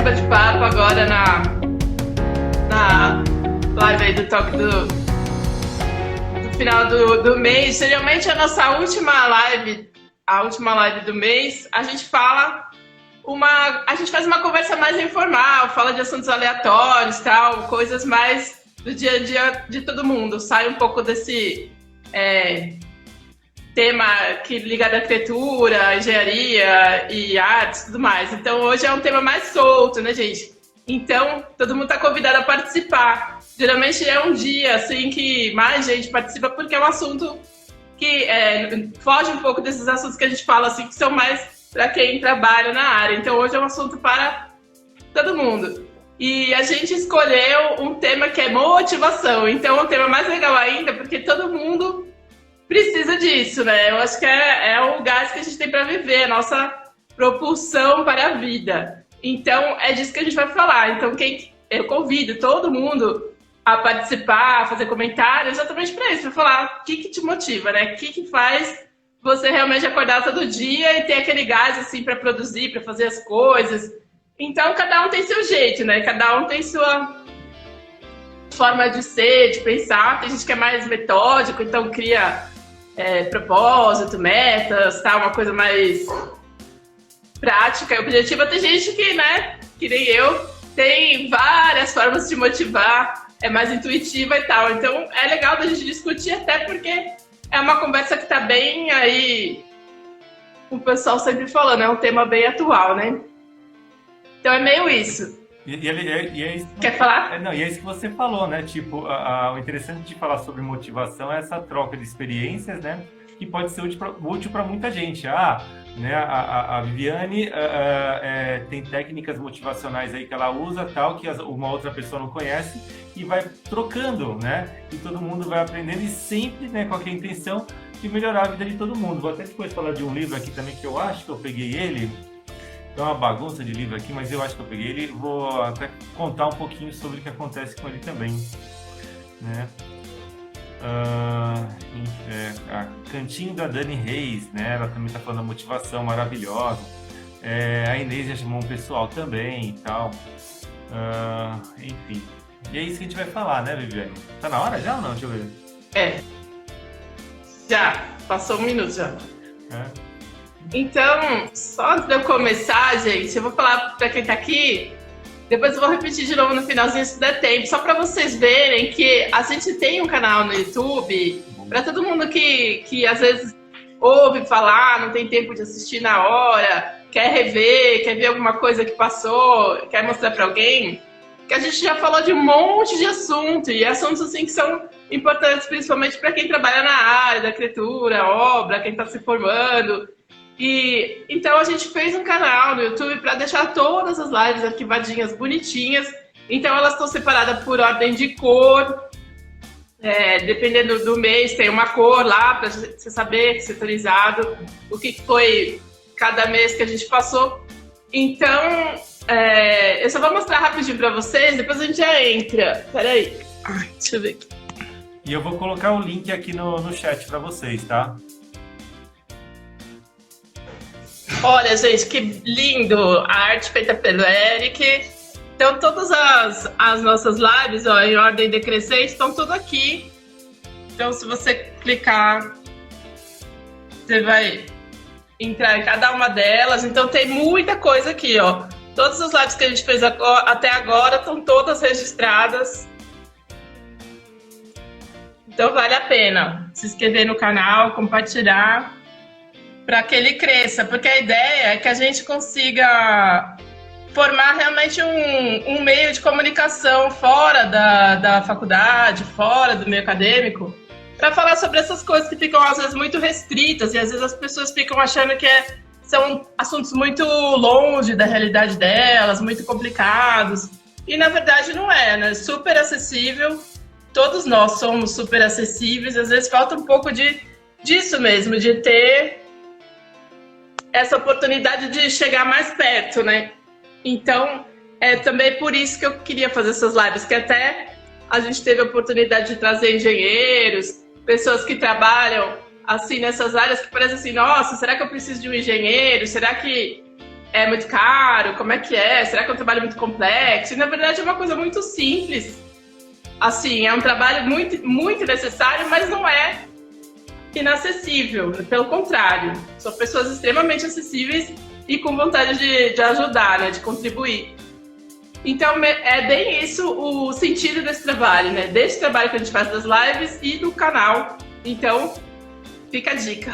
bate-papo agora na live aí do talk do final do mês. Geralmente a nossa última live, a última live do mês, a gente faz uma conversa mais informal, fala de assuntos aleatórios, tal, coisas mais do dia a dia de todo mundo. Sai um pouco desse tema que liga à arquitetura, engenharia e artes e tudo mais. Então hoje é um tema mais solto, né, gente? Então todo mundo está convidado a participar. Geralmente é um dia assim que mais gente participa porque é um assunto que foge um pouco desses assuntos que a gente fala assim, que são mais para quem trabalha na área. Então hoje é um assunto para todo mundo. E a gente escolheu um tema que é motivação. Então é um tema mais legal ainda porque todo mundo precisa disso, né? Eu acho que é o gás que a gente tem para viver, a nossa propulsão para a vida. Então, é disso que a gente vai falar. Então, eu convido todo mundo a participar, a fazer comentários, exatamente para isso, para falar o que te motiva, né? O que faz você realmente acordar todo dia e ter aquele gás, assim, para produzir, para fazer as coisas. Então, cada um tem seu jeito, né? Cada um tem sua forma de ser, de pensar. Tem gente que é mais metódico, então cria propósito, metas, tá? Uma coisa mais prática e objetiva. Tem gente que, né, que nem eu, tem várias formas de motivar, é mais intuitiva e tal. Então é legal da gente discutir, até porque é uma conversa que tá bem aí, o pessoal sempre falando, é um tema bem atual, né? Então é meio isso. E é isso, Quer falar? e é isso que você falou, né? Tipo, o interessante de falar sobre motivação é essa troca de experiências, né? Que pode ser útil para muita gente. Né? A Viviane tem técnicas motivacionais aí que ela usa, tal, que uma outra pessoa não conhece, e vai trocando, né? E todo mundo vai aprendendo, e sempre, né, com a intenção de melhorar a vida de todo mundo. Vou até depois falar de um livro aqui também que eu acho que eu peguei ele. É uma bagunça de livro aqui, mas eu acho que eu peguei ele e vou até contar um pouquinho sobre o que acontece com ele também, né? A Cantinho da Dani Reis, né? Ela também está falando da motivação maravilhosa. A Inês já chamou um pessoal também e tal. Enfim. E é isso que a gente vai falar, né, Viviane? Tá na hora já ou não? Deixa eu ver. Já. Passou 1 minuto já. Então, só antes de eu começar, gente, eu vou falar para quem tá aqui, depois eu vou repetir de novo no finalzinho se der tempo, só para vocês verem que a gente tem um canal no YouTube, para todo mundo que às vezes ouve falar, não tem tempo de assistir na hora, quer rever, quer ver alguma coisa que passou, quer mostrar para alguém, que a gente já falou de um monte de assunto, e assuntos assim que são importantes principalmente para quem trabalha na área da arquitetura, obra, quem está se formando. E então a gente fez um canal no YouTube para deixar todas as lives arquivadinhas, bonitinhas. Então elas estão separadas por ordem de cor. Dependendo do mês tem uma cor lá para você saber, setorizado, o que foi cada mês que a gente passou. Então eu só vou mostrar rapidinho para vocês, depois a gente já entra. Peraí, deixa eu ver aqui. E eu vou colocar o link aqui no chat para vocês, tá? Olha, gente, que lindo! A arte feita pelo Eric. Então, todas as nossas lives, ó, em ordem decrescente, estão tudo aqui. Então, se você clicar, você vai entrar em cada uma delas. Então, tem muita coisa aqui, ó. Todas as lives que a gente fez até agora estão todas registradas. Então, vale a pena se inscrever no canal, compartilhar, para que ele cresça, porque a ideia é que a gente consiga formar realmente um meio de comunicação fora da faculdade, fora do meio acadêmico, para falar sobre essas coisas que ficam às vezes muito restritas, e às vezes as pessoas ficam achando que são assuntos muito longe da realidade delas, muito complicados, e na verdade não é, né? Super acessível, todos nós somos super acessíveis, às vezes falta um pouco disso mesmo, de ter essa oportunidade de chegar mais perto, né? Então, é também por isso que eu queria fazer essas lives, que até a gente teve a oportunidade de trazer engenheiros, pessoas que trabalham assim nessas áreas, que parecem assim, nossa, será que eu preciso de um engenheiro? Será que é muito caro? Como é que é? Será que é um trabalho muito complexo? E, na verdade, é uma coisa muito simples. Assim, é um trabalho muito, muito necessário, mas não é inacessível. Pelo contrário, são pessoas extremamente acessíveis e com vontade de ajudar, né? De contribuir. Então, é bem isso o sentido desse trabalho, né? Desse trabalho que a gente faz das lives e do canal. Então, fica a dica.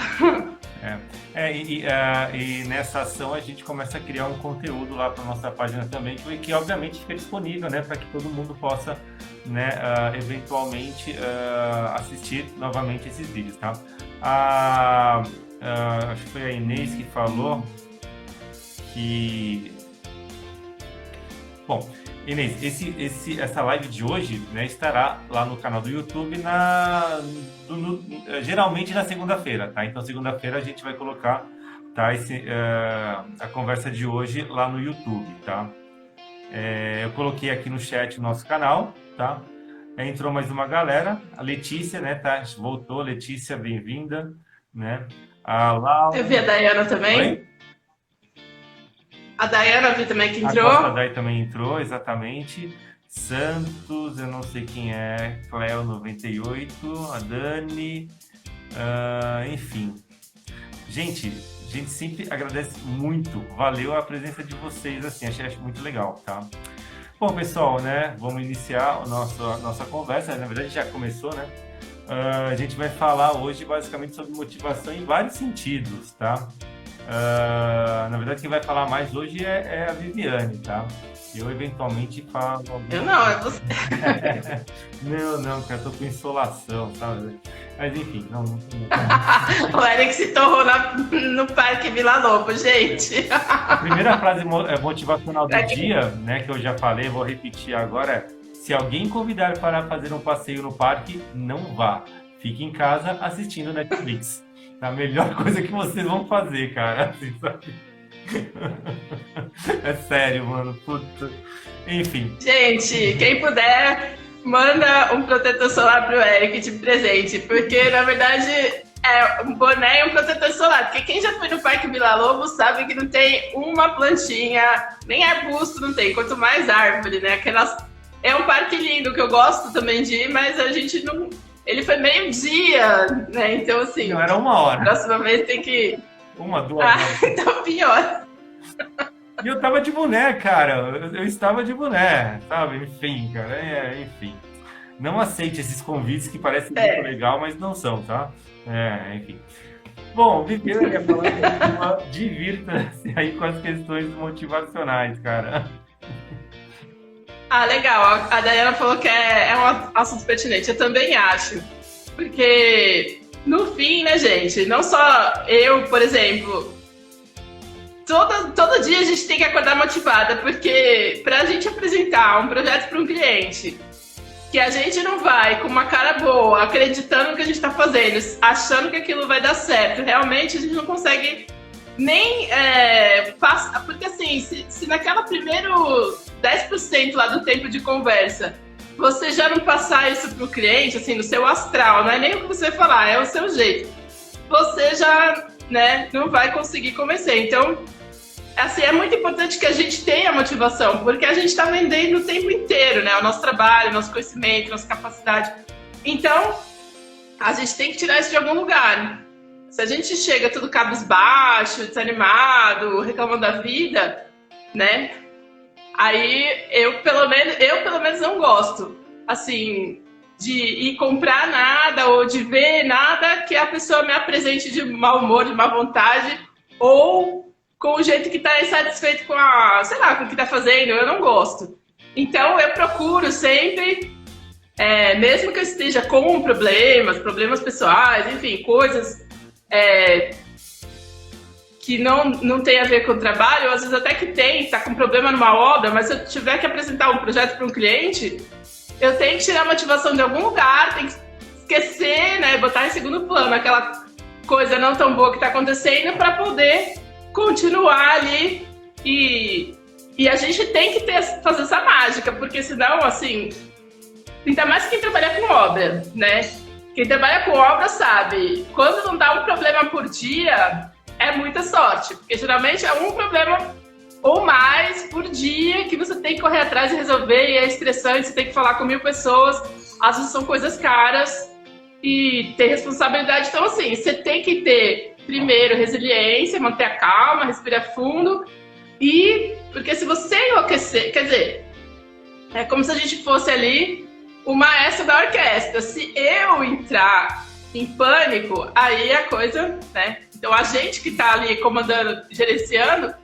E nessa ação a gente começa a criar um conteúdo lá para nossa página também, que obviamente fica disponível, né, para que todo mundo possa, né, eventualmente assistir novamente esses vídeos, tá? Acho que foi a Inês que falou que... Bom, Inês, essa live de hoje, né, estará lá no canal do YouTube geralmente na segunda-feira, tá? Então, segunda-feira a gente vai colocar, tá, a conversa de hoje lá no YouTube, tá? Eu coloquei aqui no chat o nosso canal, tá? Entrou mais uma galera, a Letícia, né, tá? Voltou, Letícia, bem-vinda, né? A Laura... Eu vi a Dayana também. Oi? A Dayana vi também que entrou. A Day também entrou, exatamente. Santos, eu não sei quem é. Cleo 98, a Dani, enfim. Gente, a gente sempre agradece muito. Valeu a presença de vocês, assim, acho muito legal, tá? Bom, pessoal, né? Vamos iniciar a nossa conversa. Na verdade, já começou, né? A gente vai falar hoje basicamente sobre motivação em vários sentidos, tá? Na verdade, quem vai falar mais hoje é a Viviane, tá? Eu eventualmente falo... Eu não, é você. Não, cara, eu tô com insolação, sabe? Mas enfim, não. O Eric se torrou no Parque Vila Lobo, gente. A primeira frase motivacional do dia, né, que eu já falei, vou repetir agora, é: se alguém convidar para fazer um passeio no parque, não vá. Fique em casa assistindo Netflix. É a melhor coisa que vocês vão fazer, cara. Assim, sabe? É sério, mano. Puta. Enfim. Gente, quem puder, manda um protetor solar pro Eric de presente. Porque, na verdade, é um boné e um protetor solar. Porque quem já foi no Parque Vila Lobo sabe que não tem uma plantinha, nem arbusto não tem. Quanto mais árvore, né? É um parque lindo que eu gosto também de ir, mas a gente não... Ele foi meio-dia, né? Então, assim... Não, era 1 hora. Próxima vez tem que... 1, 2 horas. Então, pior. E eu tava de boné, cara. Eu estava de boné, sabe? Enfim, cara. Enfim. Não aceite esses convites que parecem muito legal, mas não são, tá? Enfim. Bom, Viviane ia falar que divirta-se aí com as questões motivacionais, cara. Legal. A Dayana falou que é um assunto pertinente. Eu também acho. Porque, no fim, né, gente? Não só eu, por exemplo... Todo dia a gente tem que acordar motivada. Porque pra gente apresentar um projeto para um cliente... que a gente não vai com uma cara boa, acreditando no que a gente está fazendo, achando que aquilo vai dar certo, realmente a gente não consegue nem passar. Porque assim, se naquela primeiro 10% lá do tempo de conversa, você já não passar isso para o cliente, assim, no seu astral, não é nem o que você vai falar, é o seu jeito, você já, né, não vai conseguir convencer. Então, assim, é muito importante que a gente tenha motivação, porque a gente está vendendo o tempo inteiro, né? O nosso trabalho, o nosso conhecimento, nossa capacidade. Então, a gente tem que tirar isso de algum lugar. Se a gente chega tudo cabisbaixo, desanimado, reclamando da vida, né? Aí eu pelo menos não gosto, assim, de ir comprar nada ou de ver nada que a pessoa me apresente de mau humor, de má vontade, ou com o jeito que está insatisfeito com com o que está fazendo. Eu não gosto. Então eu procuro sempre, mesmo que eu esteja com problemas pessoais, enfim, coisas que não tem a ver com o trabalho, às vezes até que está com problema numa obra, mas se eu tiver que apresentar um projeto para um cliente, eu tenho que tirar a motivação de algum lugar, tenho que esquecer, né, botar em segundo plano aquela coisa não tão boa que está acontecendo para poder continuar ali e a gente tem que fazer essa mágica, porque senão, assim, ainda mais quem trabalha com obra, né? Quem trabalha com obra sabe, quando não dá um problema por dia, é muita sorte, porque geralmente é um problema ou mais por dia que você tem que correr atrás e resolver, e é estressante, você tem que falar com 1000 pessoas, às vezes são coisas caras e ter responsabilidade. Então, assim, você tem que ter, primeiro, resiliência, manter a calma, respirar fundo, e porque se você enlouquecer, quer dizer, é como se a gente fosse ali o maestro da orquestra. Se eu entrar em pânico, aí a coisa, né? Então a gente que tá ali comandando, gerenciando,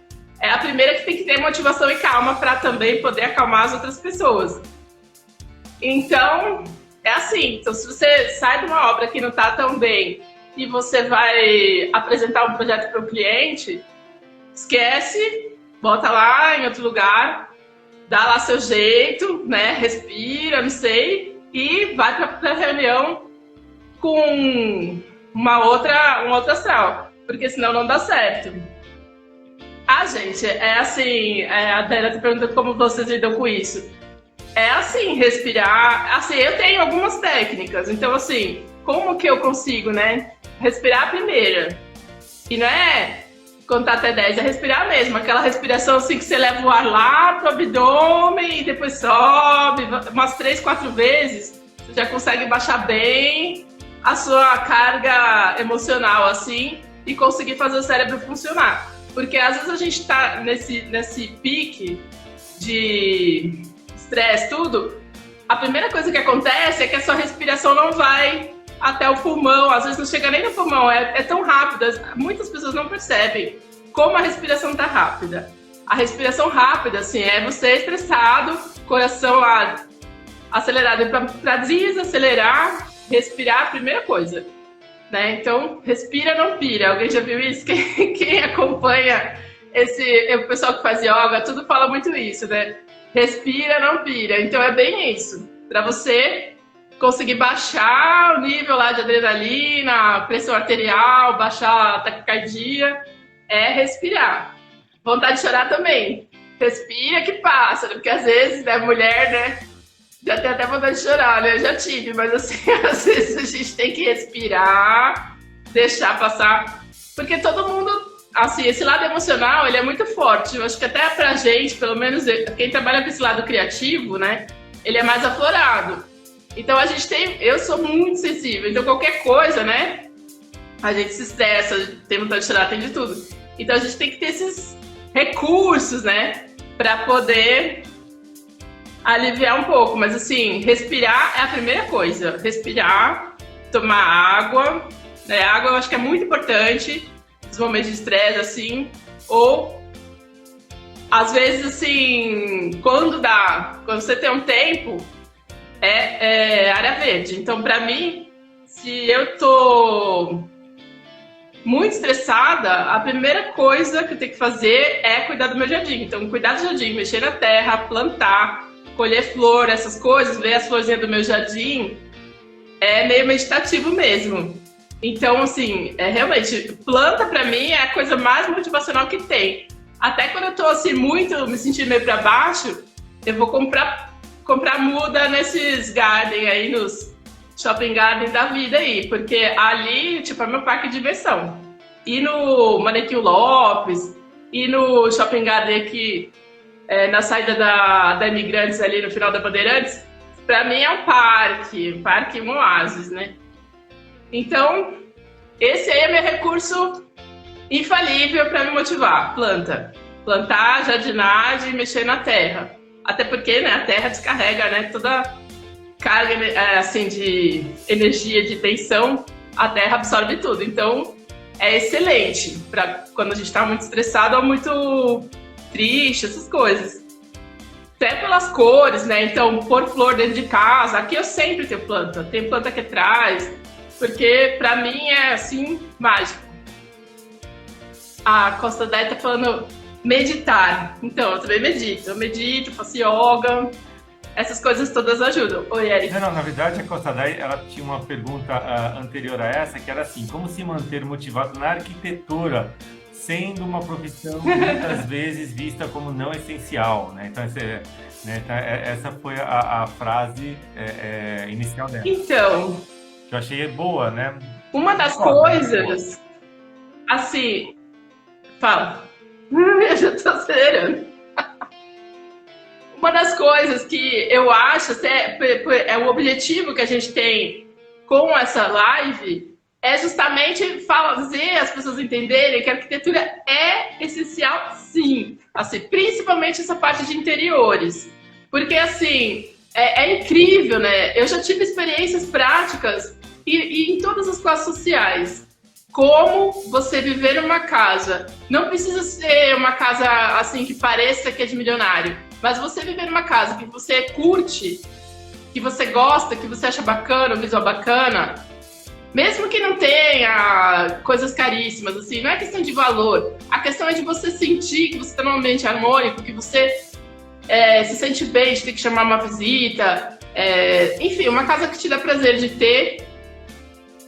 é a primeira que tem que ter motivação e calma para também poder acalmar as outras pessoas. Então, é assim. Então, se você sai de uma obra que não tá tão bem e você vai apresentar um projeto para o cliente, esquece, bota lá em outro lugar, dá lá seu jeito, né? Respira, não sei, e vai para a reunião com um outro astral, porque senão não dá certo. Gente, é assim, a Adela te perguntou como vocês lidam com isso. É assim, respirar, assim, eu tenho algumas técnicas, então assim, como que eu consigo, né? Respirar primeiro. E não é contar até 10, é respirar mesmo, aquela respiração assim que você leva o ar lá pro abdômen e depois sobe, umas 3, 4 vezes, você já consegue baixar bem a sua carga emocional, assim, e conseguir fazer o cérebro funcionar. Porque às vezes a gente tá nesse pique de estresse, tudo, a primeira coisa que acontece é que a sua respiração não vai até o pulmão, às vezes não chega nem no pulmão, é tão rápida, muitas pessoas não percebem como a respiração tá rápida. A respiração rápida, assim, é você estressado, coração acelerado, para desacelerar, respirar, primeira coisa, né? Então, respira, não pira. Alguém já viu isso? Quem acompanha o pessoal que faz yoga, tudo fala muito isso, né? Respira, não pira. Então, é bem isso, para você conseguir baixar o nível lá de adrenalina, pressão arterial, baixar a taquicardia, é respirar. Vontade de chorar também. Respira que passa, porque às vezes, né, mulher, né, já tem até vontade de chorar, né? Eu já tive, mas assim, às vezes a gente tem que respirar, deixar passar, porque todo mundo, assim, esse lado emocional, ele é muito forte. Eu acho que até pra gente, pelo menos quem trabalha com esse lado criativo, né, ele é mais aflorado. Então a gente eu sou muito sensível, então qualquer coisa, né, a gente se estressa, tem vontade de chorar, tem de tudo. Então a gente tem que ter esses recursos, né, para poder aliviar um pouco. Mas assim, respirar é a primeira coisa. Respirar, tomar água, né, água eu acho que é muito importante nos momentos de estresse, assim, ou às vezes, assim, quando você tem um tempo, área verde. Então, para mim, se eu tô muito estressada, a primeira coisa que eu tenho que fazer é cuidar do meu jardim. Então, cuidar do jardim, mexer na terra, plantar, colher flor, essas coisas, ver as florzinhas do meu jardim, é meio meditativo mesmo. Então, assim, realmente, planta para mim é a coisa mais motivacional que tem. Até quando eu tô, assim, muito me sentindo meio para baixo, eu vou comprar muda nesses garden aí, nos shopping garden da vida aí, porque ali, tipo, é meu parque de diversão. E no Manequim Lopes, e no shopping garden aqui, na saída da Imigrantes ali no final da Bandeirantes, pra mim é um parque, um oásis, né? Então, esse aí é meu recurso infalível para me motivar. Plantar, jardinagem, mexer na terra. Até porque, né, a terra descarrega, né, toda carga assim, de energia, de tensão, a terra absorve tudo. Então, é excelente para quando a gente está muito estressado ou muito triste, essas coisas. Até pelas cores, né? Então, pôr flor dentro de casa. Aqui eu sempre tenho planta. Tem planta aqui atrás, porque para mim é, assim, mágico. A Costa Day tá falando meditar. Então, eu também medito. Eu medito, faço yoga. Essas coisas todas ajudam. Oi, Eric. Não, na verdade, a Costa Day, ela tinha uma pergunta anterior a essa, que era assim, como se manter motivado na arquitetura, sendo uma profissão muitas vezes vista como não essencial, né? Então, essa foi a frase inicial dela. Então, que eu achei boa, né? Uma das coisas, assim, fala. Eu já tô acelerando. Uma das coisas que eu acho, é o objetivo que a gente tem com essa live, é justamente fazer as pessoas entenderem que a arquitetura é essencial, sim. Assim, principalmente essa parte de interiores. Porque, assim, é incrível, né? Eu já tive experiências práticas e em todas as classes sociais. Como você viver numa casa. Não precisa ser uma casa, assim, que pareça que é de milionário. Mas você viver numa casa que você curte, que você gosta, que você acha bacana, o visual bacana, mesmo que não tenha coisas caríssimas, assim, não é questão de valor. A questão é de você sentir que você está num ambiente harmônico, que você se sente bem de ter que chamar uma visita. Enfim, uma casa que te dá prazer de ter.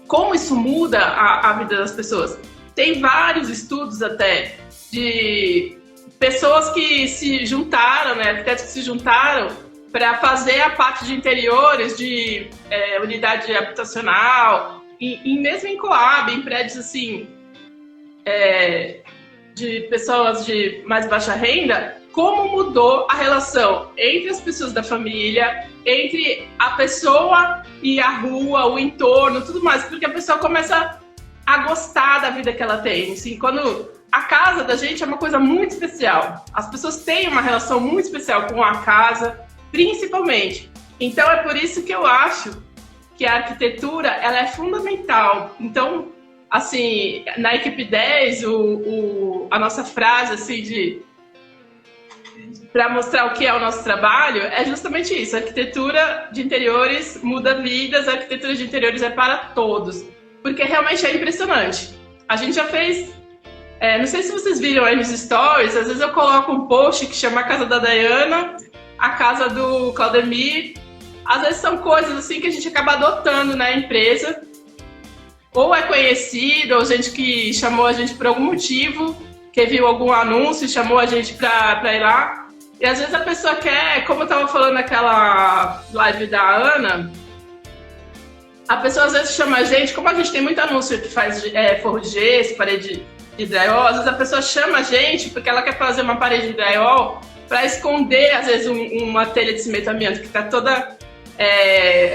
Como isso muda a vida das pessoas? Tem vários estudos até de pessoas que se juntaram, né, arquitetos que se juntaram para fazer a parte de interiores de unidade habitacional, e mesmo em Coab, em prédios assim, de pessoas de mais baixa renda, como mudou a relação entre as pessoas da família, entre a pessoa e a rua, o entorno, tudo mais, porque a pessoa começa a gostar da vida que ela tem. Assim, quando a casa da gente é uma coisa muito especial, as pessoas têm uma relação muito especial com a casa, principalmente. Então é por isso que eu acho que a arquitetura ela é fundamental. Então, assim, na equipe 10, a nossa frase assim para mostrar o que é o nosso trabalho é justamente isso: a arquitetura de interiores muda vidas, a arquitetura de interiores é para todos, porque realmente é impressionante. A gente já fez, não sei se vocês viram aí nos stories, às vezes eu coloco um post que chama a casa da Dayana, a casa do Claudemir. Às vezes são coisas assim que a gente acaba adotando na empresa, ou é conhecido, ou gente que chamou a gente por algum motivo, que viu algum anúncio e chamou a gente para ir lá. E às vezes a pessoa quer, como eu estava falando naquela live da Ana, a pessoa às vezes chama a gente, como a gente tem muito anúncio que faz forro de gesso, parede de drywall, às vezes a pessoa chama a gente porque ela quer fazer uma parede de drywall para esconder, às vezes, uma telha de cimento amianto que está toda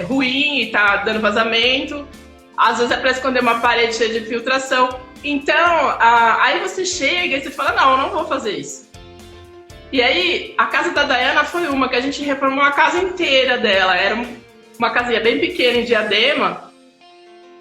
ruim e está dando vazamento. Às vezes é para esconder uma parede cheia de filtração. Então, aí você chega e você fala, não, eu não vou fazer isso. E aí, a casa da Dayana foi uma que a gente reformou a casa inteira dela. Era uma casinha bem pequena em Diadema,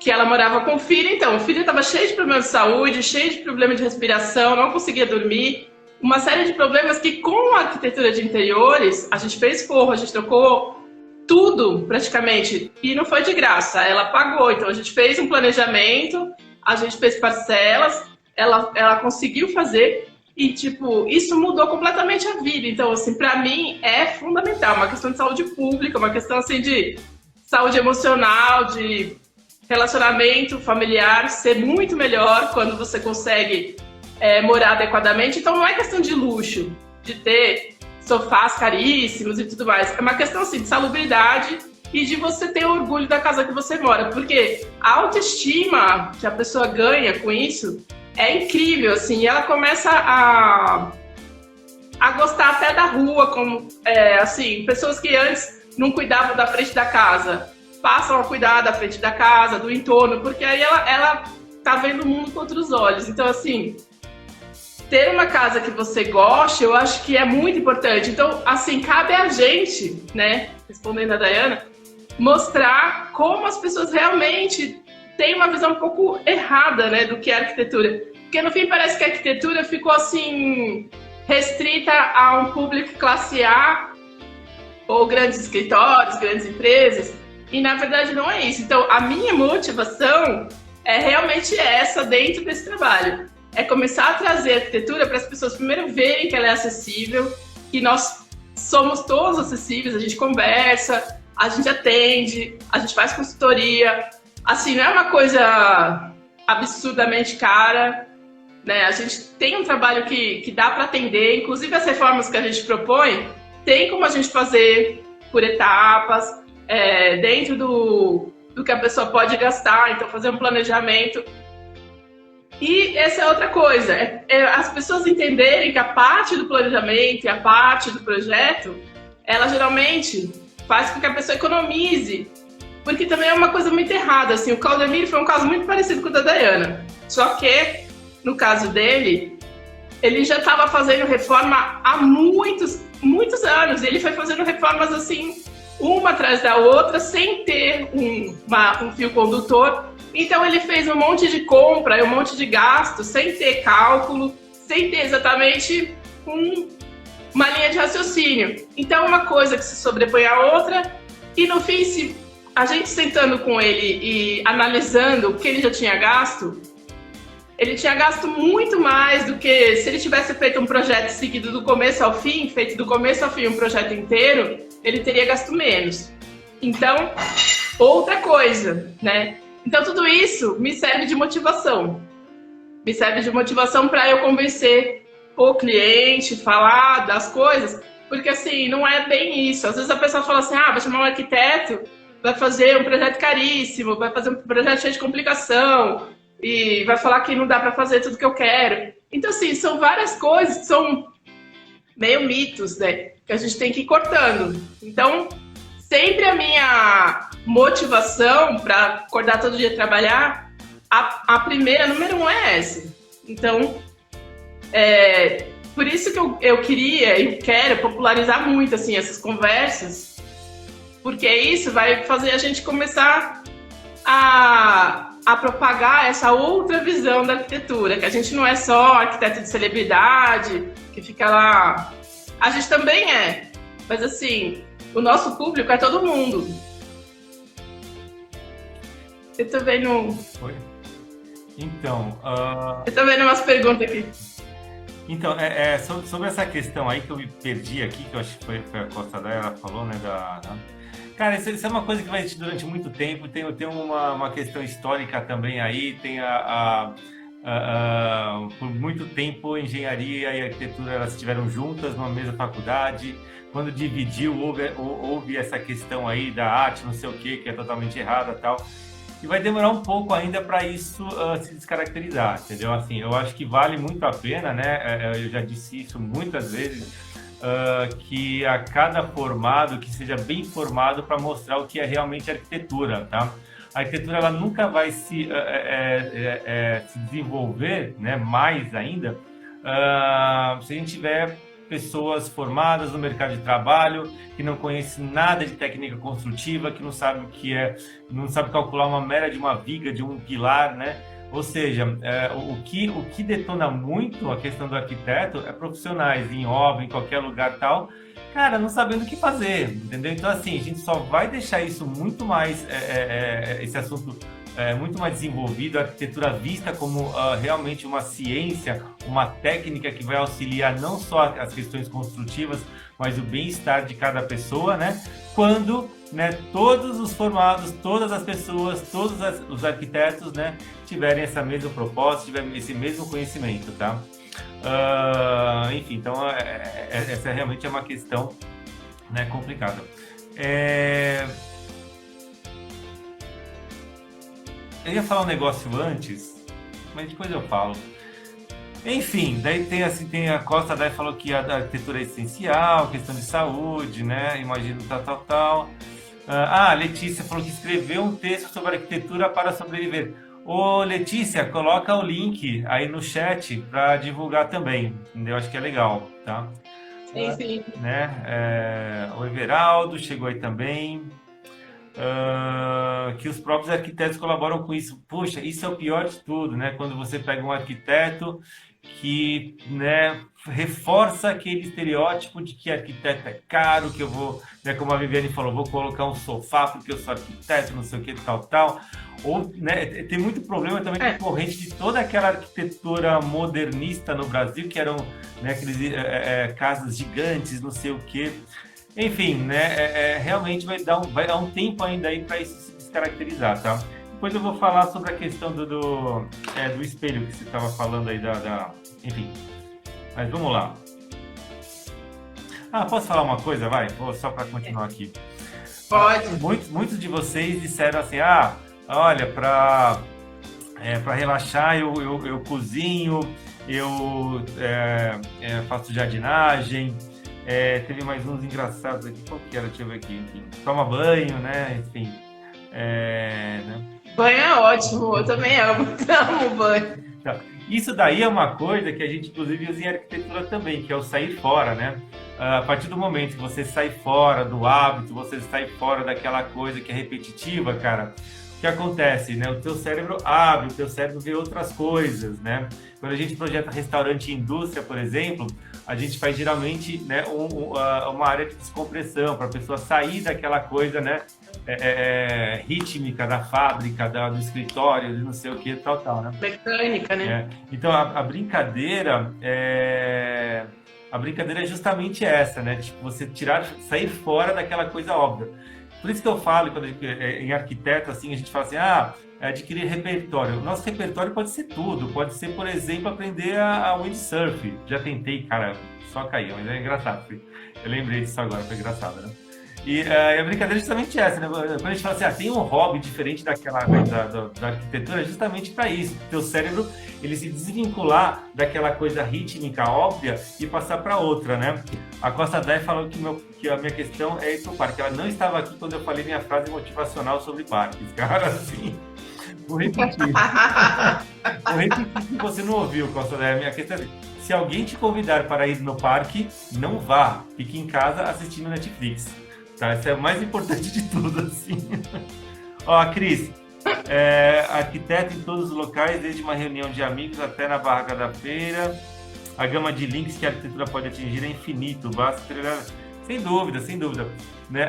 que ela morava com o filho. Então, o filho estava cheio de problemas de saúde, cheio de problemas de respiração, não conseguia dormir. Uma série de problemas que, com a arquitetura de interiores, a gente fez forro, a gente trocou tudo, praticamente. E não foi de graça, ela pagou. Então, a gente fez um planejamento, a gente fez parcelas, ela conseguiu fazer. E, tipo, isso mudou completamente a vida. Então, assim, pra mim é fundamental. Uma questão de saúde pública, uma questão, assim, de saúde emocional, de relacionamento familiar ser muito melhor quando você consegue morar adequadamente. Então, não é questão de luxo, de ter sofás caríssimos e tudo mais. É uma questão, assim, de salubridade e de você ter orgulho da casa que você mora. Porque a autoestima que a pessoa ganha com isso é incrível, assim, e ela começa a gostar até da rua, como, assim, pessoas que antes não cuidavam da frente da casa, passam a cuidar da frente da casa, do entorno, porque aí ela tá vendo o mundo com outros olhos. Então, assim, ter uma casa que você goste, eu acho que é muito importante. Então, assim, cabe a gente, né, respondendo a Dayana, mostrar como as pessoas realmente tem uma visão um pouco errada, né, do que é arquitetura. Porque, no fim, parece que a arquitetura ficou, assim, restrita a um público classe A, ou grandes escritórios, grandes empresas, e, na verdade, não é isso. Então, a minha motivação é realmente essa dentro desse trabalho. É começar a trazer a arquitetura para as pessoas, primeiro, verem que ela é acessível, que nós somos todos acessíveis, a gente conversa, a gente atende, a gente faz consultoria. Assim, não é uma coisa absurdamente cara, né? A gente tem um trabalho que dá para atender, inclusive as reformas que a gente propõe, tem como a gente fazer por etapas, dentro do que a pessoa pode gastar, então fazer um planejamento. E essa é outra coisa, as pessoas entenderem que a parte do planejamento e a parte do projeto, ela geralmente faz com que a pessoa economize, porque também é uma coisa muito errada, assim, o Claudemir foi um caso muito parecido com o da Dayana, só que, no caso dele, ele já estava fazendo reforma há muitos anos, ele foi fazendo reformas assim, uma atrás da outra, sem ter um fio condutor. Então ele fez um monte de compra e um monte de gasto, sem ter cálculo, sem ter exatamente uma linha de raciocínio. Então uma coisa que se sobrepõe à outra, e no fim, se a gente sentando com ele e analisando o que ele já tinha gasto, ele tinha gasto muito mais do que se ele tivesse feito um projeto seguido do começo ao fim, feito do começo ao fim um projeto inteiro, ele teria gasto menos. Então, outra coisa, né? Então, tudo isso me serve de motivação. Me serve de motivação para eu convencer o cliente, falar das coisas, porque assim, não é bem isso. Às vezes a pessoa fala assim, vai chamar um arquiteto, vai fazer um projeto caríssimo, vai fazer um projeto cheio de complicação, e vai falar que não dá para fazer tudo que eu quero. Então, assim, são várias coisas que são meio mitos, né? Que a gente tem que ir cortando. Então, sempre a minha motivação para acordar todo dia e trabalhar, a primeira, número 1, é essa. Então, por isso que eu queria e quero popularizar muito, assim, essas conversas, porque isso vai fazer a gente começar a propagar essa outra visão da arquitetura, que a gente não é só arquiteto de celebridade, que fica lá... A gente também é, mas assim, o nosso público é todo mundo. Eu tô vendo... Oi? Então... Eu tô vendo umas perguntas aqui. Então, sobre essa questão aí que eu me perdi aqui, que eu acho que foi a Costa Day, ela falou, né, Cara, isso é uma coisa que vai existir durante muito tempo, tem uma questão histórica também aí, tem por muito tempo engenharia e arquitetura elas estiveram juntas numa mesma faculdade, quando dividiu houve essa questão aí da arte, não sei o que é totalmente errada e tal, e vai demorar um pouco ainda para isso se descaracterizar, entendeu? Assim, eu acho que vale muito a pena, né, eu já disse isso muitas vezes, que a cada formado, que seja bem formado para mostrar o que é realmente arquitetura, tá? A arquitetura ela nunca vai se desenvolver, né, mais ainda, se a gente tiver pessoas formadas no mercado de trabalho, que não conhecem nada de técnica construtiva, que não sabe o que é, não sabe calcular uma média de uma viga, de um pilar, né? Ou seja, o que detona muito a questão do arquiteto é profissionais em obra, em qualquer lugar tal, cara, não sabendo o que fazer, entendeu? Então, assim, a gente só vai deixar isso muito mais, esse assunto muito mais desenvolvido, a arquitetura vista como realmente uma ciência, uma técnica que vai auxiliar não só as questões construtivas, mas o bem-estar de cada pessoa, né? Quando, né, todos os formados, todas as pessoas, todos os arquitetos, né, tiverem essa mesma proposta, tiverem esse mesmo conhecimento, tá? Enfim, então essa realmente é uma questão, né, complicada. Eu ia falar um negócio antes, mas depois eu falo. Enfim, daí tem a Costa, daí falou que a arquitetura é essencial, questão de saúde, né? Imagino tal. A Letícia falou que escreveu um texto sobre arquitetura para sobreviver. Ô, Letícia, coloca o link aí no chat para divulgar também, entendeu? Acho que é legal, tá? Sim. Né? O Everaldo chegou aí também. Que os próprios arquitetos colaboram com isso. Puxa, isso é o pior de tudo, né? Quando você pega um arquiteto que, né, reforça aquele estereótipo de que arquiteto é caro, que eu vou, né, como a Viviane falou, vou colocar um sofá porque eu sou arquiteto, não sei o que, tal. Ou, né, tem muito problema também decorrente de toda aquela arquitetura modernista no Brasil, que eram, né, aqueles casas gigantes, não sei o que. Enfim, né, realmente vai dar um tempo ainda aí para isso se descaracterizar, tá? Depois eu vou falar sobre a questão do espelho que você estava falando aí enfim, mas vamos lá. Posso falar uma coisa, vai? Só para continuar aqui. Pode. Muitos de vocês disseram assim, olha, para Para relaxar, eu cozinho, eu faço jardinagem. Teve mais uns engraçados aqui. Qual que era? Deixa eu ver aqui. Enfim, toma banho, né? Enfim. Né? Banho é ótimo, eu também amo, amo banho. Isso daí é uma coisa que a gente, inclusive, usa em arquitetura também, que é o sair fora, né? A partir do momento que você sai fora do hábito, você sai fora daquela coisa que é repetitiva, cara, o que acontece, né? O teu cérebro abre, o teu cérebro vê outras coisas, né? Quando a gente projeta restaurante e indústria, por exemplo, a gente faz geralmente, né, uma área de descompressão para a pessoa sair daquela coisa, né, rítmica da fábrica, do escritório, de não sei o que, tal, né? Mecânica, né? Então a brincadeira é justamente essa, né? Tipo, você sair fora daquela coisa óbvia. Por isso que eu falo, quando em arquiteto, assim, a gente fala assim, adquirir repertório. O nosso repertório pode ser tudo. Pode ser, por exemplo, aprender a windsurf. Já tentei, cara, só caiu, mas é engraçado. Eu lembrei disso agora, foi engraçado, né? E a brincadeira é justamente essa, né? Quando a gente fala assim, tem um hobby diferente da arquitetura, é justamente para isso. O teu cérebro, ele se desvincular daquela coisa rítmica óbvia e passar para outra, né? A Costa Dai falou que a minha questão é ir pro parque. Ela não estava aqui quando eu falei minha frase motivacional sobre parques. Cara, assim, vou repetir. Vou repetir se você não ouviu, Costa Dai. A minha questão é assim, se alguém te convidar para ir no parque, não vá. Fique em casa assistindo Netflix. Tá? Isso é o mais importante de tudo, assim. Ó, a Cris, arquiteto em todos os locais, desde uma reunião de amigos até na barraca da feira. A gama de links que a arquitetura pode atingir é infinito, basta treinar. Sem dúvida, sem dúvida. Né?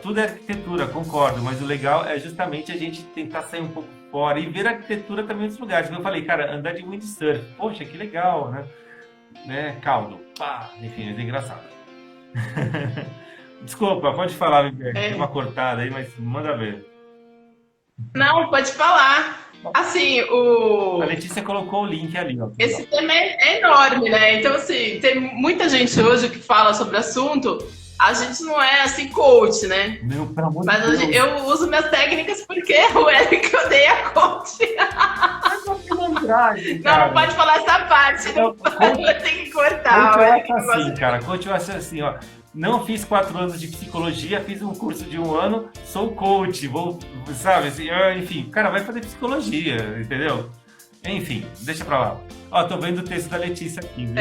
Tudo é arquitetura, concordo, mas o legal é justamente a gente tentar sair um pouco fora e ver a arquitetura também em outros lugares. Como eu falei, cara, andar de windsurf, poxa, que legal, né? Caldo, pá, enfim, é engraçado. Desculpa, pode falar, tem uma cortada aí, mas manda ver. Não, pode falar. Assim, A Letícia colocou o link ali, ó. Esse tema é enorme, né? Então, assim, tem muita gente hoje que fala sobre o assunto. A gente não é, assim, coach, né? Não, pelo amor Mas de Deus. eu uso minhas técnicas porque o Eric odeia coach. Não pode falar essa parte. Não, tem que cortar. Coach eu acho assim, cara. Coach eu acho assim, ó. Não fiz 4 anos de psicologia, fiz um curso de 1 ano, sou coach, sabe, assim, enfim, o cara vai fazer psicologia, entendeu? Enfim, deixa pra lá. Ó, tô vendo o texto da Letícia aqui, viu?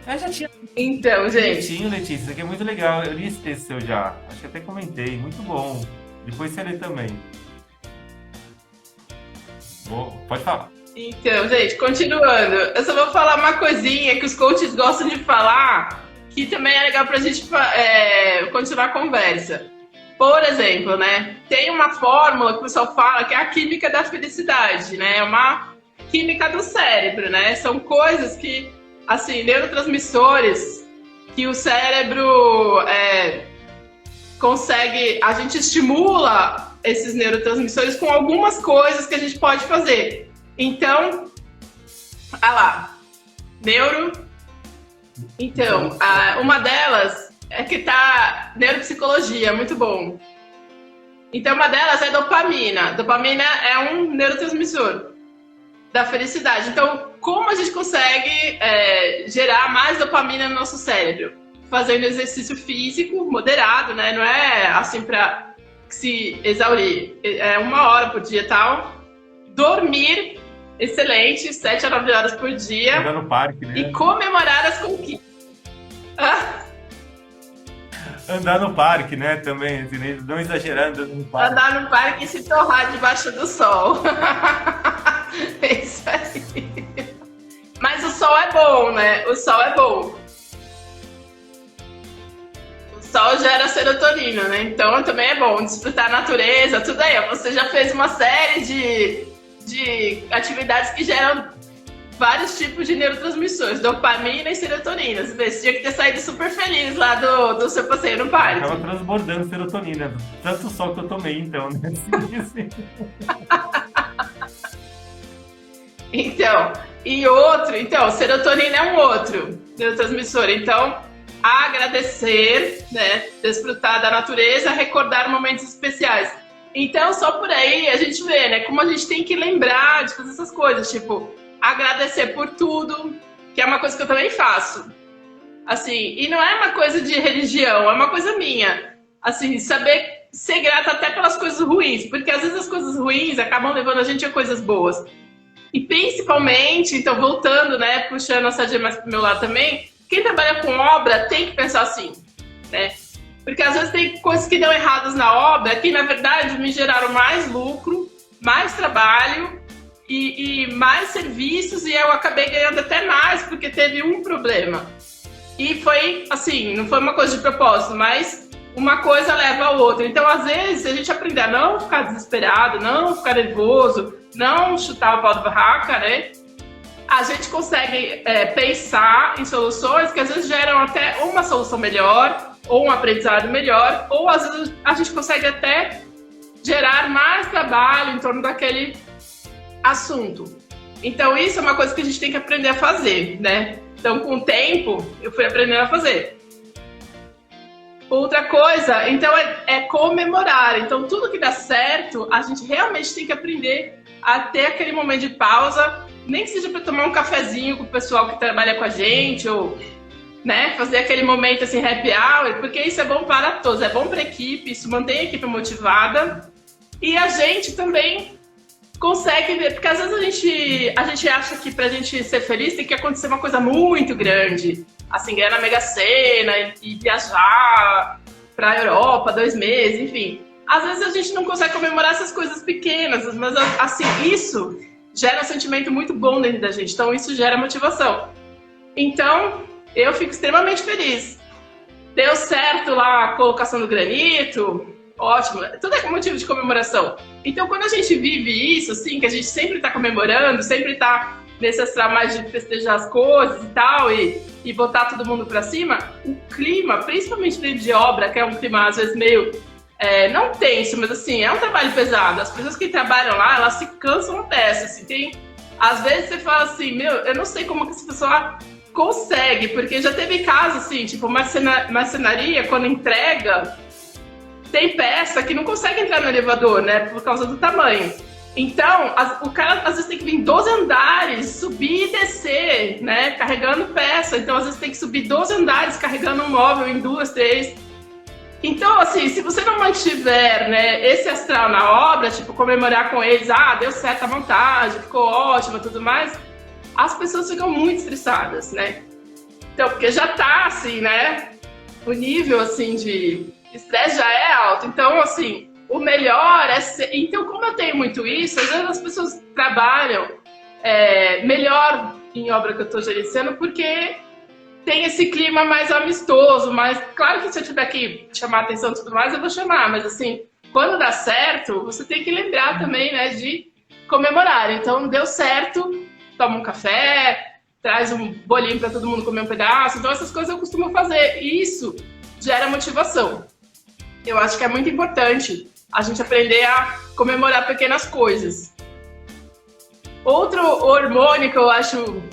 Eu já tinha... Então, gente... Letícia, isso aqui é muito legal, eu li esse texto seu já, acho que até comentei, muito bom. Depois você lê também. Pode falar. Então, gente, continuando, eu só vou falar uma coisinha que os coaches gostam de falar, que também é legal pra gente continuar a conversa. Por exemplo, né, tem uma fórmula que o pessoal fala que é a química da felicidade, né, é uma química do cérebro, né, são coisas que, assim, neurotransmissores que o cérebro consegue, a gente estimula esses neurotransmissores com algumas coisas que a gente pode fazer. Então, olha lá, Então, uma delas é que tá neuropsicologia, muito bom. Então, uma delas é dopamina. Dopamina é um neurotransmissor da felicidade. Então, como a gente consegue gerar mais dopamina no nosso cérebro? Fazendo exercício físico moderado, né? Não é assim para se exaurir. É 1 hora por dia e tal. Dormir excelente, 7 a 9 horas por dia. Andar no parque, né? E comemorar as conquistas. Andar no parque, né? Também, não exagerando no parque. Andar no parque e se torrar debaixo do sol. É isso aí. Mas o sol é bom, né? O sol é bom. O sol gera serotonina, né? Então também é bom desfrutar a natureza, tudo aí. Você já fez uma série de atividades que geram vários tipos de neurotransmissores, dopamina e serotonina. Você tinha que ter saído super feliz lá do seu passeio no parque. Tava transbordando serotonina, tanto sol que eu tomei, então, né? Então, serotonina é um outro neurotransmissor. Então, agradecer, né? Desfrutar da natureza, recordar momentos especiais. Então, só por aí a gente vê, né, como a gente tem que lembrar de fazer essas coisas, tipo, agradecer por tudo, que é uma coisa que eu também faço. Assim, e não é uma coisa de religião, é uma coisa minha. Assim, saber ser grata até pelas coisas ruins, porque às vezes as coisas ruins acabam levando a gente a coisas boas. E principalmente, então voltando, né, puxando a sardinha mais pro meu lado também, quem trabalha com obra tem que pensar assim, né? Porque às vezes tem coisas que dão erradas na obra que, na verdade, me geraram mais lucro, mais trabalho e mais serviços, e eu acabei ganhando até mais porque teve um problema. E foi assim, não foi uma coisa de propósito, mas uma coisa leva a outra. Então, às vezes, a gente aprender a não ficar desesperado, não ficar nervoso, não chutar o pau da barraca, né? A gente consegue pensar em soluções que às vezes geram até uma solução melhor, ou um aprendizado melhor, ou às vezes a gente consegue até gerar mais trabalho em torno daquele assunto. Então, isso é uma coisa que a gente tem que aprender a fazer, né? Então, com o tempo, eu fui aprendendo a fazer. Outra coisa, então, é comemorar. Então, tudo que dá certo, a gente realmente tem que aprender a ter aquele momento de pausa, nem que seja para tomar um cafezinho com o pessoal que trabalha com a gente, ou, né, fazer aquele momento assim, happy hour, porque isso é bom para todos, é bom para a equipe, isso mantém a equipe motivada, e a gente também consegue ver, porque às vezes a gente acha que pra gente ser feliz tem que acontecer uma coisa muito grande, assim, ganhar na Mega Sena e viajar pra Europa 2 meses, enfim. Às vezes a gente não consegue comemorar essas coisas pequenas, mas assim, isso gera um sentimento muito bom dentro da gente, então isso gera motivação. Então, eu fico extremamente feliz. Deu certo lá a colocação do granito, ótimo, tudo é motivo de comemoração. Então, quando a gente vive isso, assim, que a gente sempre está comemorando, sempre está nesse astral mais de festejar as coisas e tal, e botar todo mundo para cima, o clima, principalmente dentro de obra, que é um clima às vezes meio, não tenso, mas assim, é um trabalho pesado. As pessoas que trabalham lá, elas se cansam dessa, assim, às vezes você fala assim, meu, eu não sei como que essa pessoa consegue, porque já teve casos assim, tipo, marcenaria, quando entrega, tem peça que não consegue entrar no elevador, né? Por causa do tamanho. Então, o cara às vezes tem que vir 12 andares, subir e descer, né? Carregando peça. Então, às vezes tem que subir 12 andares carregando um móvel em 2, 3. Então, assim, se você não mantiver, né, esse astral na obra, tipo, comemorar com eles, deu certo a montagem, ficou ótima e tudo mais, as pessoas ficam muito estressadas, né? Então, porque já tá, assim, né? O nível, assim, de estresse já é alto. Então, assim, o melhor é ser... Então, como eu tenho muito isso, às vezes as pessoas trabalham melhor em obra que eu estou gerenciando porque tem esse clima mais amistoso, mas claro que se eu tiver que chamar atenção e tudo mais, eu vou chamar, mas assim, quando dá certo, você tem que lembrar também, né, de comemorar. Então, deu certo, toma um café, traz um bolinho para todo mundo comer um pedaço. Então, essas coisas eu costumo fazer. E isso gera motivação. Eu acho que é muito importante a gente aprender a comemorar pequenas coisas. Outro hormônio que eu acho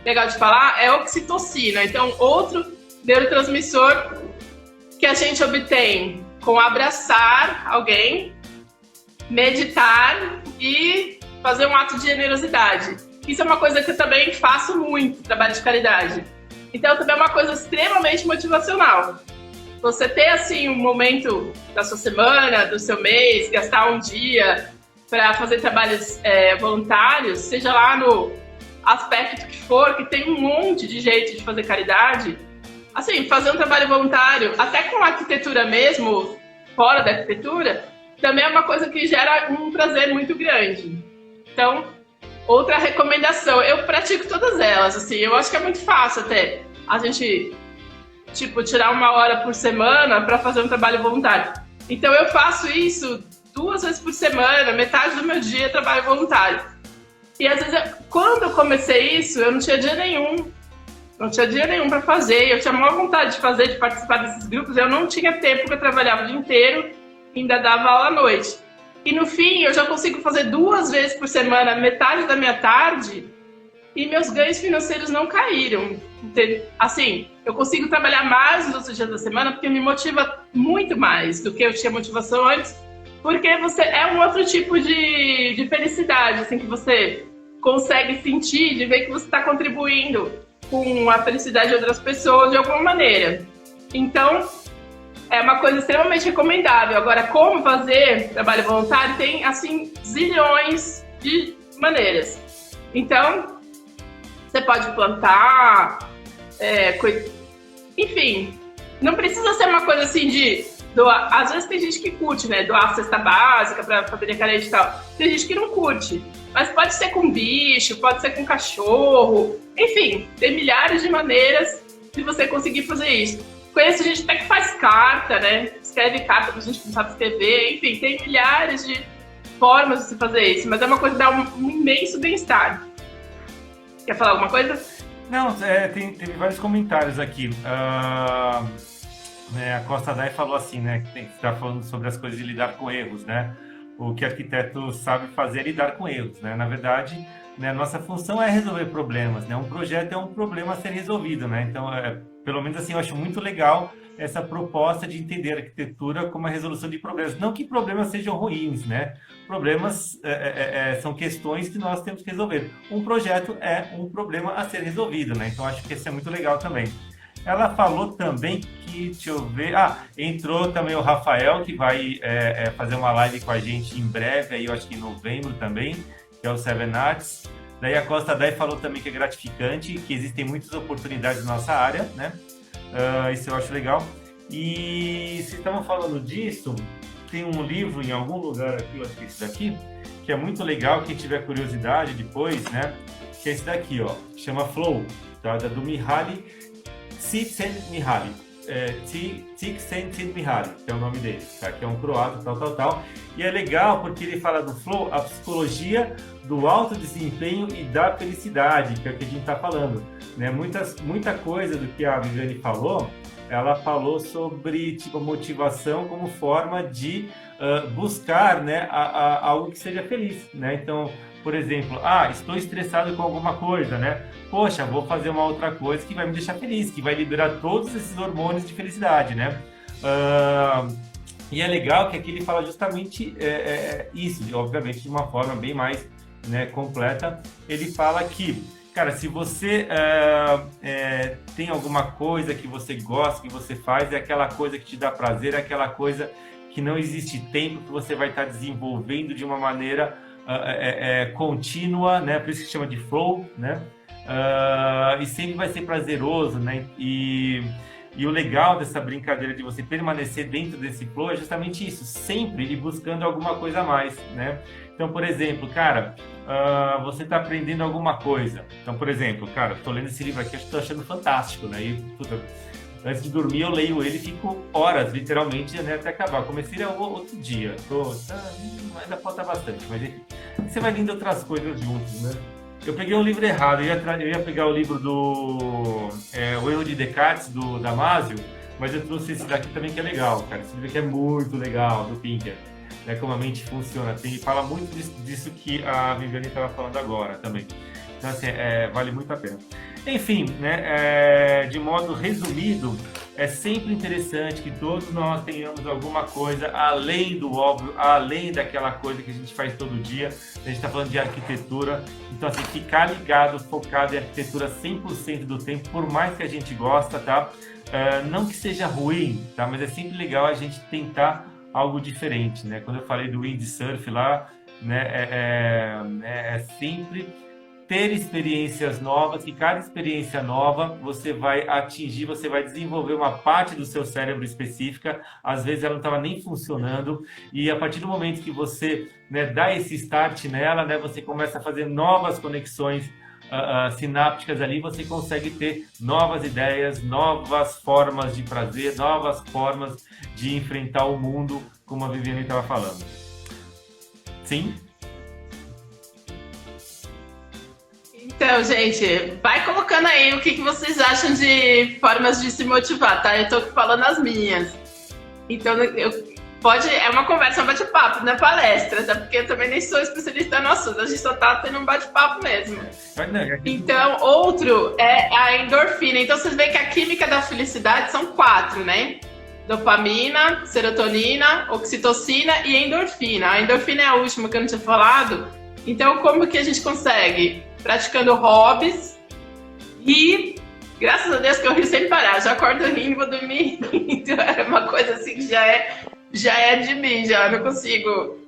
legal de falar é a oxitocina. Então, outro neurotransmissor que a gente obtém com abraçar alguém, meditar e fazer um ato de generosidade. Isso é uma coisa que eu também faço muito, trabalho de caridade. Então, também é uma coisa extremamente motivacional. Você ter, assim, um momento da sua semana, do seu mês, gastar um dia para fazer trabalhos voluntários, seja lá no aspecto que for, que tem um monte de jeito de fazer caridade. Assim, fazer um trabalho voluntário, até com arquitetura mesmo, fora da arquitetura, também é uma coisa que gera um prazer muito grande. Então, outra recomendação, eu pratico todas elas, assim, eu acho que é muito fácil até a gente, tipo, tirar 1 hora por semana para fazer um trabalho voluntário. Então, eu faço isso 2 vezes por semana, metade do meu dia é trabalho voluntário. E às vezes, quando eu comecei isso, eu não tinha dia nenhum. Não tinha dia nenhum para fazer. Eu tinha maior vontade de fazer, de participar desses grupos. Eu não tinha tempo, porque eu trabalhava o dia inteiro e ainda dava aula à noite. E no fim, eu já consigo fazer 2 vezes por semana, metade da minha tarde, e meus ganhos financeiros não caíram. Assim, eu consigo trabalhar mais nos outros dias da semana, porque me motiva muito mais do que eu tinha motivação antes, porque você é um outro tipo de felicidade, assim, que você consegue sentir, de ver que você está contribuindo com a felicidade de outras pessoas de alguma maneira. Então, é uma coisa extremamente recomendável. Agora, como fazer trabalho voluntário tem, assim, zilhões de maneiras. Então, você pode plantar, enfim, não precisa ser uma coisa assim de doar. Às vezes tem gente que curte, né? Doar cesta básica para família carente e tal. Tem gente que não curte. Mas pode ser com bicho, pode ser com cachorro. Enfim, tem milhares de maneiras de você conseguir fazer isso. Conheço gente até que faz carta, né? Escreve carta pra gente que não sabe escrever. Enfim, tem milhares de formas de se fazer isso. Mas é uma coisa que dá um imenso bem-estar. Quer falar alguma coisa? Não, teve vários comentários aqui. A Costa Dai falou assim, né? Que está falando sobre as coisas de lidar com erros, né? O que arquiteto sabe fazer é lidar com erros, né? Na verdade, né, nossa função é resolver problemas, né? Um projeto é um problema a ser resolvido, né? Então, pelo menos assim, eu acho muito legal essa proposta de entender a arquitetura como a resolução de problemas. Não que problemas sejam ruins, né? Problemas são questões que nós temos que resolver. Um projeto é um problema a ser resolvido, né? Então, acho que isso é muito legal também. Ela falou também que, deixa eu ver... entrou também o Rafael, que vai fazer uma live com a gente em breve, aí eu acho que em novembro também, que é o Seven Arts. Daí a Costa Dai falou também que é gratificante, que existem muitas oportunidades na nossa área, né? Isso eu acho legal. E se estamos falando disso, tem um livro em algum lugar aqui, eu acho que é esse daqui, que é muito legal, quem tiver curiosidade depois, né? Que é esse daqui, ó, chama Flow, tá? Do Mihaly Csikszentmihalyi. Csikszentmihalyi, que é o nome dele, tá? Que é um croata, tal. E é legal porque ele fala do flow, a psicologia do alto desempenho e da felicidade, que é o que a gente está falando, né? Muita coisa do que a Viviane falou, ela falou sobre tipo motivação como forma de buscar, né, algo que seja feliz, né? Então, por exemplo, estou estressado com alguma coisa, né? Poxa, vou fazer uma outra coisa que vai me deixar feliz, que vai liberar todos esses hormônios de felicidade, né? E é legal que aqui ele fala justamente isso, obviamente de uma forma bem mais, né, completa. Ele fala que, cara, se você tem alguma coisa que você gosta, que você faz, é aquela coisa que te dá prazer, é aquela coisa que não existe tempo, que você vai estar desenvolvendo de uma maneira contínua, né? Por isso que chama de flow, né? E sempre vai ser prazeroso, né? E o legal dessa brincadeira de você permanecer dentro desse flow é justamente isso, sempre ir buscando alguma coisa a mais, né? Então, por exemplo, cara, você está aprendendo alguma coisa. Então, por exemplo, cara, estou lendo esse livro aqui, estou achando fantástico, né? E, puta, antes de dormir eu leio ele e fico horas, literalmente, né, até acabar. Comecei outro dia, ainda falta bastante, mas enfim, você vai lendo outras coisas juntos, né? Eu peguei um livro errado, eu ia pegar o livro do O Erro de Descartes, do Damasio, mas eu trouxe esse daqui também que é legal, cara. Esse livro aqui é muito legal, do Pinker, né, como a mente funciona. Fala muito disso que a Viviane estava falando agora também. Então, assim, vale muito a pena. Enfim, né, de modo resumido, é sempre interessante que todos nós tenhamos alguma coisa além do óbvio, além daquela coisa que a gente faz todo dia. A gente está falando de arquitetura, então assim, ficar ligado, focado em arquitetura 100% do tempo, por mais que a gente gosta, tá? Não que seja ruim, tá? Mas é sempre legal a gente tentar algo diferente, né? Quando eu falei do windsurf lá, né, é sempre ter experiências novas, e cada experiência nova você vai atingir, você vai desenvolver uma parte do seu cérebro específica, às vezes ela não estava nem funcionando, e a partir do momento que você, né, dá esse start nela, né, você começa a fazer novas conexões sinápticas ali, você consegue ter novas ideias, novas formas de prazer, novas formas de enfrentar o mundo, como a Viviane estava falando. Sim? Então, gente, vai colocando aí o que vocês acham de formas de se motivar, tá? Eu tô falando as minhas. Então, é uma conversa, um bate-papo, não é palestra, tá? Porque eu também nem sou especialista no assunto, a gente só tá tendo um bate-papo mesmo. Então, outro é a endorfina. Então, vocês veem que a química da felicidade são 4, né? dopamina, serotonina, oxitocina e endorfina. A endorfina é a última que eu não tinha falado. Então, como que a gente consegue? Praticando hobbies e, graças a Deus que eu rio sem parar. Já acordo rindo e vou dormir rindo. É uma coisa assim que já é de mim, já não consigo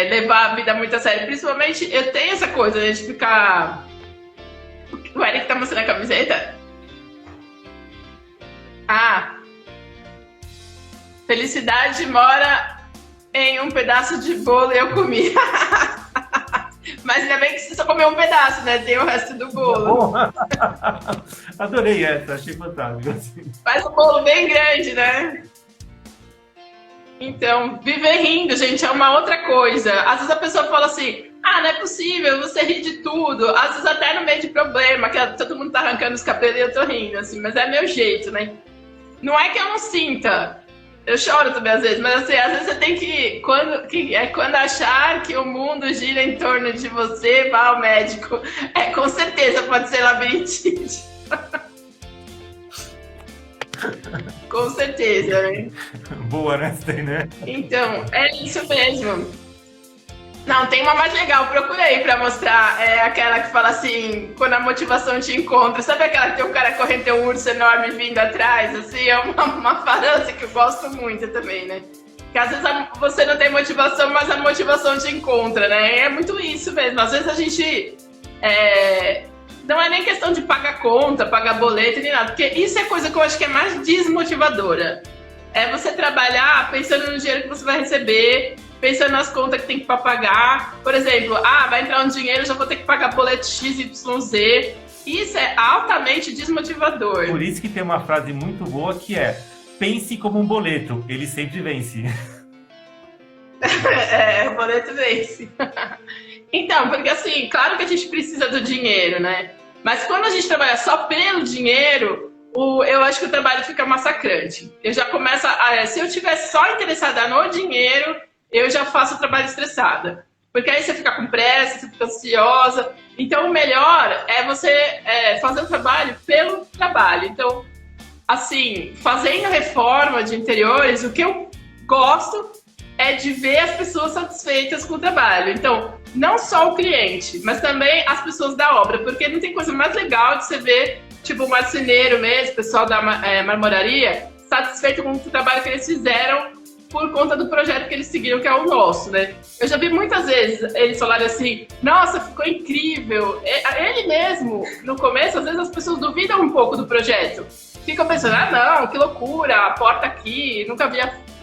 levar a vida muito a sério. Principalmente, eu tenho essa coisa de ficar... O Eric tá mostrando a camiseta? Felicidade mora em um pedaço de bolo e eu comi. Mas ainda bem que você só comeu um pedaço, né? Tem o resto do bolo. Adorei essa, achei fantástico. Faz um bolo bem grande, né? Então, viver rindo, gente, é uma outra coisa. Às vezes a pessoa fala assim, não é possível, você ri de tudo. Às vezes até no meio de problema, que todo mundo tá arrancando os cabelos e eu tô rindo, assim. Mas é meu jeito, né? Não é que eu não sinta. Eu choro também às vezes, mas assim, às vezes você tem que quando achar que o mundo gira em torno de você, vá ao médico. Com certeza pode ser labirintite. Com certeza, né? Boa, né? Né? Então, é isso mesmo. Não, tem uma mais legal, procurei pra mostrar. É aquela que fala assim, quando a motivação te encontra. Sabe aquela que tem um cara correndo, tem um urso enorme vindo atrás? Assim, é uma frase que eu gosto muito também, né? Que às vezes você não tem motivação, mas a motivação te encontra, né? É muito isso mesmo. Às vezes a gente... não é nem questão de pagar conta, pagar boleto, nem nada. Porque isso é coisa que eu acho que é mais desmotivadora. É você trabalhar pensando no dinheiro que você vai receber, pensando nas contas que tem que pagar. Por exemplo, vai entrar um dinheiro, já vou ter que pagar boleto XYZ. Isso é altamente desmotivador. Por isso que tem uma frase muito boa que é: pense como um boleto, ele sempre vence. O boleto vence. Então, porque assim, claro que a gente precisa do dinheiro, né? Mas quando a gente trabalha só pelo dinheiro, eu acho que o trabalho fica massacrante. Eu já começo se eu estiver só interessada no dinheiro, eu já faço o trabalho estressada. Porque aí você fica com pressa, você fica ansiosa. Então, o melhor é você fazer o trabalho pelo trabalho. Então, assim, fazendo reforma de interiores, o que eu gosto é de ver as pessoas satisfeitas com o trabalho. Então, não só o cliente, mas também as pessoas da obra. Porque não tem coisa mais legal de você ver, tipo, o marceneiro mesmo, o pessoal da marmoraria, satisfeito com o trabalho que eles fizeram por conta do projeto que eles seguiram, que é o nosso, né? Eu já vi muitas vezes eles falarem assim, nossa, ficou incrível. Ele mesmo, no começo, às vezes as pessoas duvidam um pouco do projeto. Ficam pensando, não, que loucura, a porta aqui, nunca vi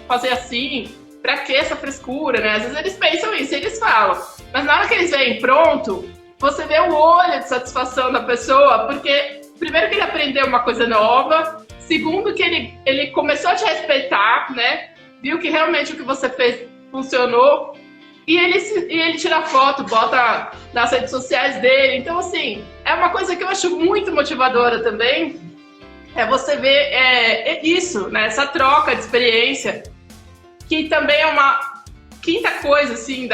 fazer assim. Pra que essa frescura, né? Às vezes eles pensam isso, eles falam. Mas na hora que eles veem pronto, você vê o olho de satisfação da pessoa, porque primeiro que ele aprendeu uma coisa nova, segundo que ele começou a te respeitar, né? Viu que realmente o que você fez funcionou, e ele tira foto, bota nas redes sociais dele. Então, assim, é uma coisa que eu acho muito motivadora também, é você ver isso, né? Essa troca de experiência, que também é uma quinta coisa, assim,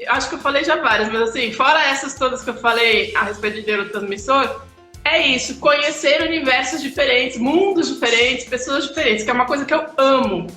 acho que eu falei já várias, mas assim, fora essas todas que eu falei a respeito de neurotransmissor, é isso, conhecer universos diferentes, mundos diferentes, pessoas diferentes, que é uma coisa que eu amo.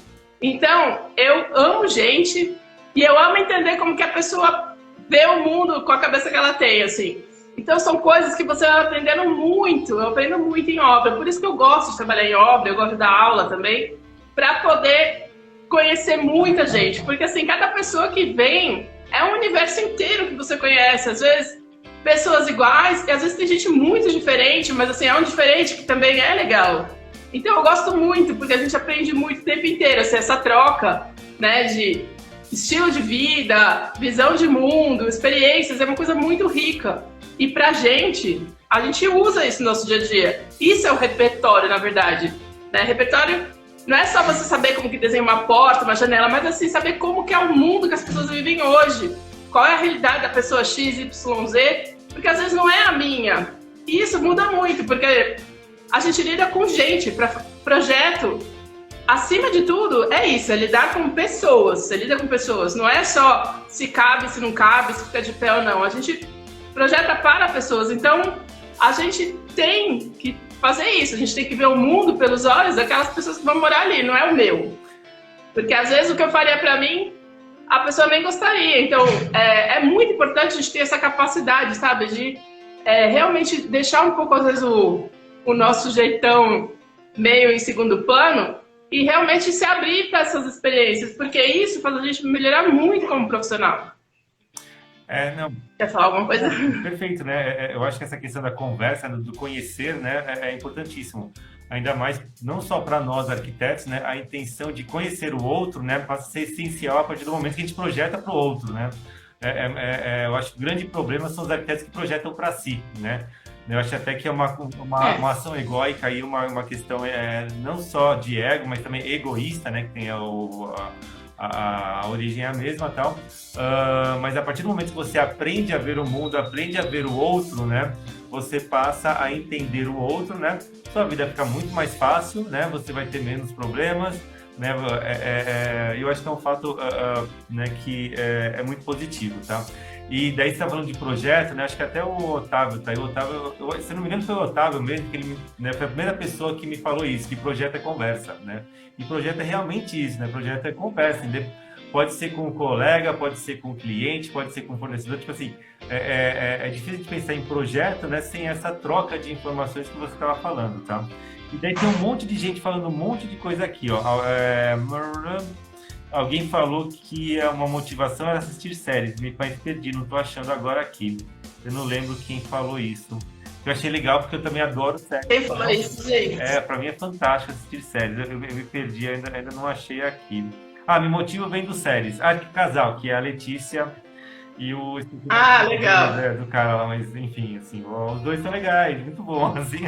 Então, eu amo gente e eu amo entender como que a pessoa vê o mundo com a cabeça que ela tem, assim. Então, são coisas que você vai aprendendo muito, eu aprendo muito em obra, por isso que eu gosto de trabalhar em obra, eu gosto da aula também, para poder conhecer muita gente, porque assim, cada pessoa que vem é um universo inteiro que você conhece, às vezes pessoas iguais, e às vezes tem gente muito diferente, mas assim, é um diferente que também é legal. Então eu gosto muito, porque a gente aprende muito o tempo inteiro, assim, essa troca, né, de estilo de vida, visão de mundo, experiências, é uma coisa muito rica. E pra gente, a gente usa isso no nosso dia a dia. Isso é o repertório, na verdade, né? Repertório não é só você saber como que desenha uma porta, uma janela, mas assim, saber como que é o mundo que as pessoas vivem hoje. Qual é a realidade da pessoa X, Y, Z, porque às vezes não é a minha. E isso muda muito, porque a gente lida com gente, para projeto. Acima de tudo, é isso, é lidar com pessoas. Você lida com pessoas, não é só se cabe, se não cabe, se fica de pé ou não. A gente projeta para pessoas, então a gente tem que fazer isso. A gente tem que ver o mundo pelos olhos daquelas pessoas que vão morar ali, não é o meu. Porque às vezes o que eu faria para mim, a pessoa nem gostaria. Então, é muito importante a gente ter essa capacidade, sabe? De realmente deixar um pouco, às vezes, o nosso jeitão meio em segundo plano e realmente se abrir para essas experiências, porque isso faz a gente melhorar muito como profissional. Não. Quer falar alguma coisa? Perfeito, né? Eu acho que essa questão da conversa, do conhecer, né, é importantíssimo. Ainda mais, não só para nós arquitetos, né, a intenção de conhecer o outro, né, passa a ser essencial a partir do momento que a gente projeta para o outro, né? Eu acho que o grande problema são os arquitetos que projetam para si, né? Eu acho até que é uma ação egóica e uma questão não só de ego, mas também egoísta, né? Que tem a origem é a mesma, tal. Mas a partir do momento que você aprende a ver o mundo, aprende a ver o outro, né? Você passa a entender o outro, né? Sua vida fica muito mais fácil, né? Você vai ter menos problemas, né? Eu acho que é um fato né, que é muito positivo, tá? E daí você está falando de projeto, né? Acho que até o Otávio, tá aí. O Otávio, se não me engano, foi o Otávio mesmo, que ele, né, foi a primeira pessoa que me falou isso, que projeto é conversa, né? E projeto é realmente isso, né? Projeto é conversa, pode ser com o colega, pode ser com o cliente, pode ser com o fornecedor, tipo assim, é difícil de pensar em projeto, né, sem essa troca de informações que você estava falando, tá? E daí tem um monte de gente falando um monte de coisa aqui, ó. Alguém falou que uma motivação era assistir séries, me perdi, não tô achando agora aqui. Eu não lembro quem falou isso. Eu achei legal porque eu também adoro séries. Quem falou isso, gente? Pra mim é fantástico assistir séries. Eu me perdi, ainda não achei aqui. Me motiva vendo séries. Que casal, que é a Letícia e o... legal. Do cara lá, mas enfim, assim, os dois são legais, muito bom, assim,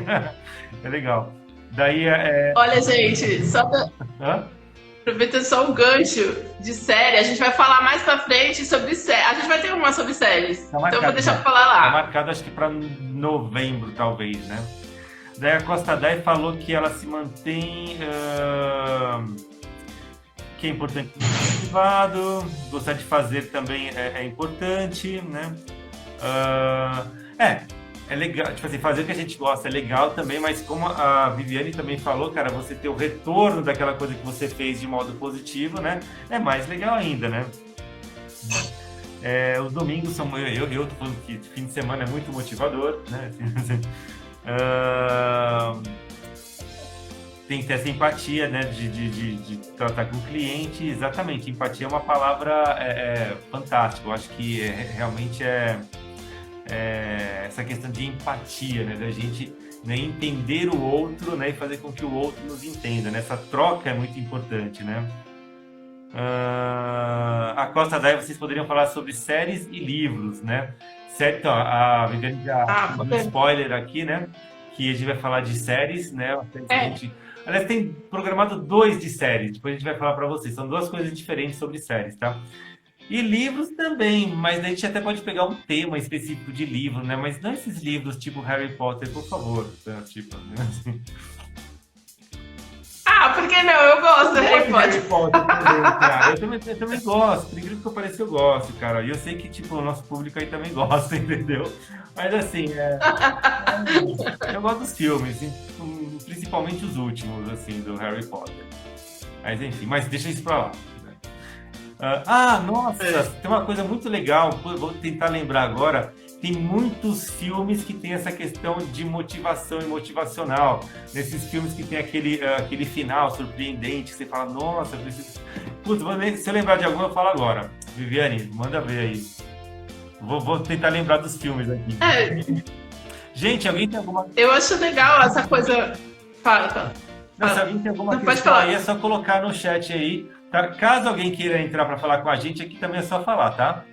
é legal. Daí Olha, gente, aproveitando só o gancho de série, a gente vai falar mais pra frente sobre série. A gente vai ter uma sobre séries, então eu vou deixar pra falar lá. Tá marcado, acho que pra novembro, talvez, né? Daí a Costa Dai falou que ela se mantém... que é importante ser motivado, gostar de fazer também é importante, né? É legal, tipo assim, fazer o que a gente gosta é legal também, mas como a Viviane também falou, cara, você ter o retorno daquela coisa que você fez de modo positivo, né? É mais legal ainda, né? Os domingos são... Eu tô falando que fim de semana é muito motivador, né? Tem que ter essa empatia, né, de tratar com o cliente. Exatamente, empatia é uma palavra fantástica. Eu acho que realmente essa questão de empatia, né, da gente, né, entender o outro, né, e fazer com que o outro nos entenda, né? Essa troca é muito importante, né? A Costa Dai, vocês poderiam falar sobre séries e livros, né? Então, a Viviane já deu um spoiler aqui, né? Que a gente vai falar de séries, né? Aliás, tem programado 2 de séries, depois a gente vai falar para vocês. São 2 coisas diferentes sobre séries, tá? E livros também, mas a gente até pode pegar um tema específico de livro, né? Mas não esses livros tipo Harry Potter, por favor. Tá? Tipo, assim. Por que não? Eu gosto do Harry Potter. Também, cara. Eu também gosto, por incrível que pareça, eu gosto, cara. E eu sei que, tipo, o nosso público aí também gosta, entendeu? Mas assim, eu gosto dos filmes, principalmente os últimos, assim, do Harry Potter. Mas enfim, deixa isso pra lá. Nossa, tem uma coisa muito legal, vou tentar lembrar agora. Tem muitos filmes que tem essa questão de motivação e motivacional. Nesses filmes que tem aquele final surpreendente, que você fala, nossa, eu preciso... Putz, se eu lembrar de algum, eu falo agora. Viviane, manda ver aí. Vou tentar lembrar dos filmes aqui. Gente, alguém tem alguma... Eu acho legal essa coisa... Fala. Se alguém tem alguma questão aí, é só colocar no chat aí. Tá? Caso alguém queira entrar para falar com a gente, aqui também é só falar, tá?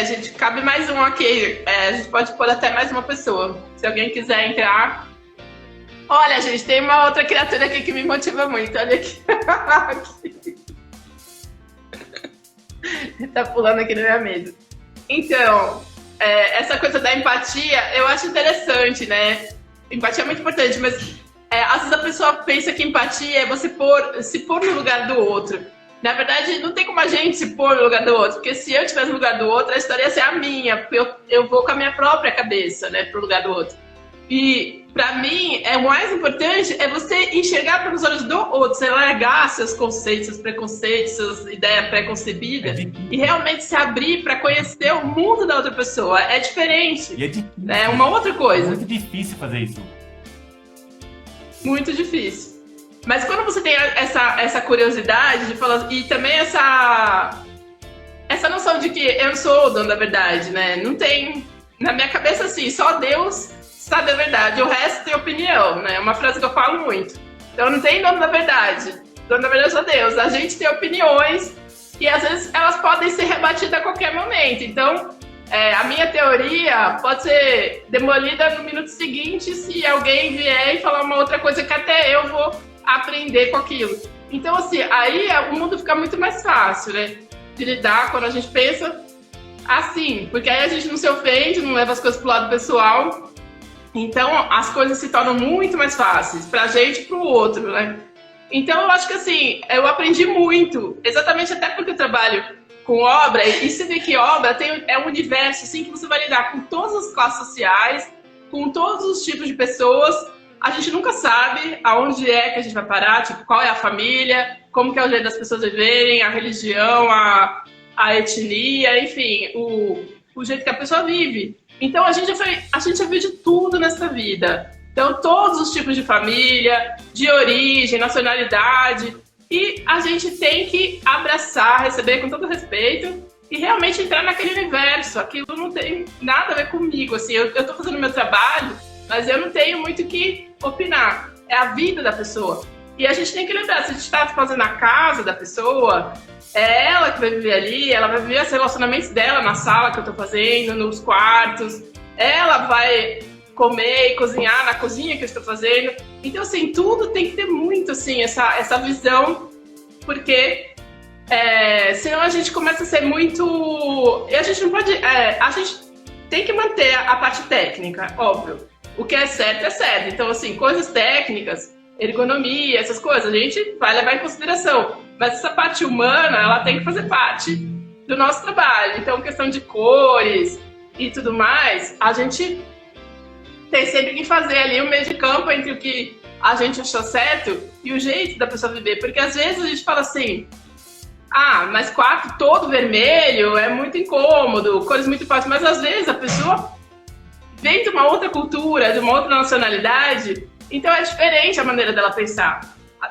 Gente, cabe mais um aqui. A gente pode pôr até mais uma pessoa. Se alguém quiser entrar. Olha, gente, tem uma outra criatura aqui que me motiva muito. Olha aqui. Tá pulando aqui na minha mesa. Então, essa coisa da empatia, eu acho interessante, né? Empatia é muito importante, mas às vezes a pessoa pensa que empatia é você se pôr no lugar do outro. Na verdade, não tem como a gente se pôr no lugar do outro, porque se eu estivesse no lugar do outro, a história ia ser a minha, porque eu vou com a minha própria cabeça, né, pro lugar do outro. E, para mim, o mais importante é você enxergar pelos olhos do outro, você largar seus conceitos, seus preconceitos, suas ideias pré-concebidas e realmente se abrir para conhecer o mundo da outra pessoa. É diferente. E é difícil. É uma outra coisa. É muito difícil fazer isso. Muito difícil. Mas quando você tem essa curiosidade de falar, e também essa noção de que eu sou o dono da verdade, né? Não tem, na minha cabeça, assim, só Deus sabe a verdade, o resto tem opinião, né? É uma frase que eu falo muito. Então não tem dono da verdade. Dono da verdade é só Deus. A gente tem opiniões e às vezes elas podem ser rebatidas a qualquer momento. Então, a minha teoria pode ser demolida no minuto seguinte se alguém vier e falar uma outra coisa que até eu vou aprender com aquilo. Então, assim, aí o mundo fica muito mais fácil, né? De lidar quando a gente pensa assim, porque aí a gente não se ofende, não leva as coisas pro lado pessoal. Então, as coisas se tornam muito mais fáceis pra gente e pro outro, né? Então, eu acho que, assim, eu aprendi muito, exatamente até porque eu trabalho com obra, e se vê que obra é um universo, assim, que você vai lidar com todas as classes sociais, com todos os tipos de pessoas. A gente nunca sabe aonde é que a gente vai parar, tipo, qual é a família, como que é o jeito das pessoas viverem, a religião, a etnia, enfim, o jeito que a pessoa vive. Então, a gente já viu de tudo nessa vida. Então, todos os tipos de família, de origem, nacionalidade. E a gente tem que abraçar, receber com todo respeito e realmente entrar naquele universo. Aquilo não tem nada a ver comigo. Assim, eu tô fazendo meu trabalho, mas eu não tenho muito o que opinar. É a vida da pessoa. E a gente tem que lembrar, se a gente está fazendo a casa da pessoa, é ela que vai viver ali, ela vai viver os relacionamentos dela na sala que eu estou fazendo, nos quartos, ela vai comer e cozinhar na cozinha que eu estou fazendo. Então, assim, tudo tem que ter muito, assim, essa visão, porque senão a gente começa a ser muito... E a gente não pode... a gente tem que manter a parte técnica, óbvio. O que é certo é certo. Então, assim, coisas técnicas, ergonomia, essas coisas, a gente vai levar em consideração. Mas essa parte humana, ela tem que fazer parte do nosso trabalho. Então, questão de cores e tudo mais, a gente tem sempre que fazer ali o meio de campo entre o que a gente achou certo e o jeito da pessoa viver. Porque às vezes a gente fala assim, mas quarto todo vermelho é muito incômodo, cores muito fortes. Mas às vezes a pessoa vem de uma outra cultura, de uma outra nacionalidade, então é diferente a maneira dela pensar,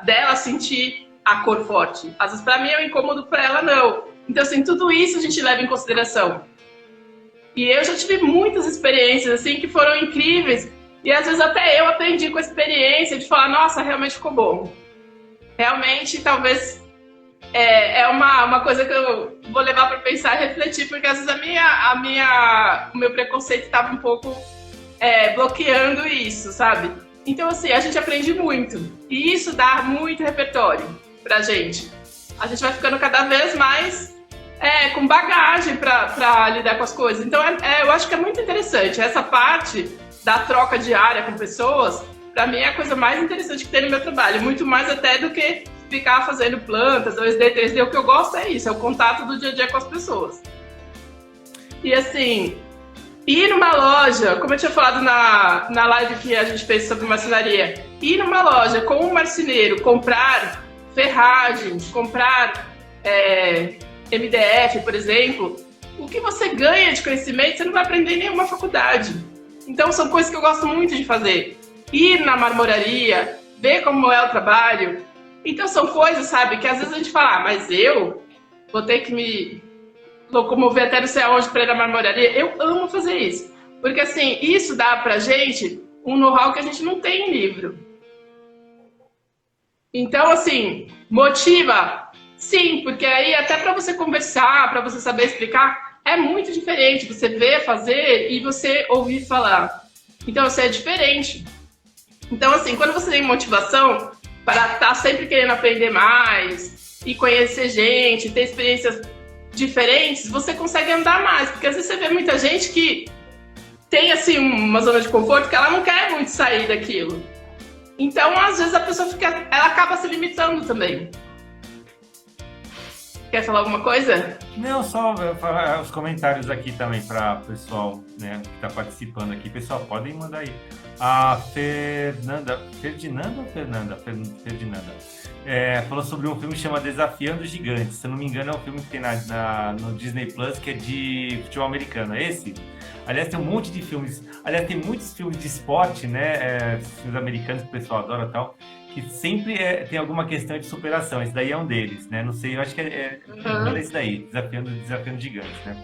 dela sentir a cor forte. Às vezes, para mim, é um incômodo, para ela, não. Então, assim, tudo isso a gente leva em consideração. E eu já tive muitas experiências, assim, que foram incríveis. E, às vezes, até eu aprendi com a experiência de falar, nossa, realmente ficou bom. Realmente, talvez, é uma coisa que eu vou levar para pensar e refletir, porque, às vezes, o meu preconceito estava um pouco bloqueando isso, sabe? Então, assim, a gente aprende muito. E isso dá muito repertório pra gente. A gente vai ficando cada vez mais com bagagem pra lidar com as coisas. Então, eu acho que é muito interessante. Essa parte da troca diária com pessoas, pra mim, é a coisa mais interessante que tem no meu trabalho. Muito mais até do que ficar fazendo plantas, 2D, 3D. O que eu gosto é isso, é o contato do dia a dia com as pessoas. E, assim... ir numa loja, como eu tinha falado na live que a gente fez sobre marcenaria, ir numa loja com um marceneiro, comprar ferragens, comprar MDF, por exemplo, o que você ganha de conhecimento, você não vai aprender em nenhuma faculdade. Então, são coisas que eu gosto muito de fazer. Ir na marmoraria, ver como é o trabalho. Então, são coisas, sabe, que às vezes a gente fala, mas eu vou ter que me locomover até não sei aonde para ir na marmoraria. Eu amo fazer isso. Porque, assim, isso dá pra gente um know-how que a gente não tem em livro. Então, assim, motiva? Sim, porque aí até para você conversar, para você saber explicar, é muito diferente você ver, fazer e você ouvir falar. Então, assim, é diferente. Então, assim, quando você tem motivação para estar sempre querendo aprender mais e conhecer gente, ter experiências diferentes, você consegue andar mais. Porque às vezes você vê muita gente que tem, assim, uma zona de conforto que ela não quer muito sair daquilo. Então, às vezes, a pessoa ela acaba se limitando também. Quer falar alguma coisa? Não, só falar os comentários aqui também para o pessoal, né, que está participando aqui. Pessoal, podem mandar aí. A Ferdinanda falou sobre um filme que chama Desafiando os Gigantes. Se eu não me engano, é um filme que tem no Disney Plus, que é de futebol americano. É esse? Aliás, tem um monte de filmes. Aliás, tem muitos filmes de esporte, né? Filmes americanos que o pessoal adora e tal, que sempre tem alguma questão de superação. Esse daí é um deles, né? Não sei, eu acho que é esse daí, Desafiando Gigantes, né?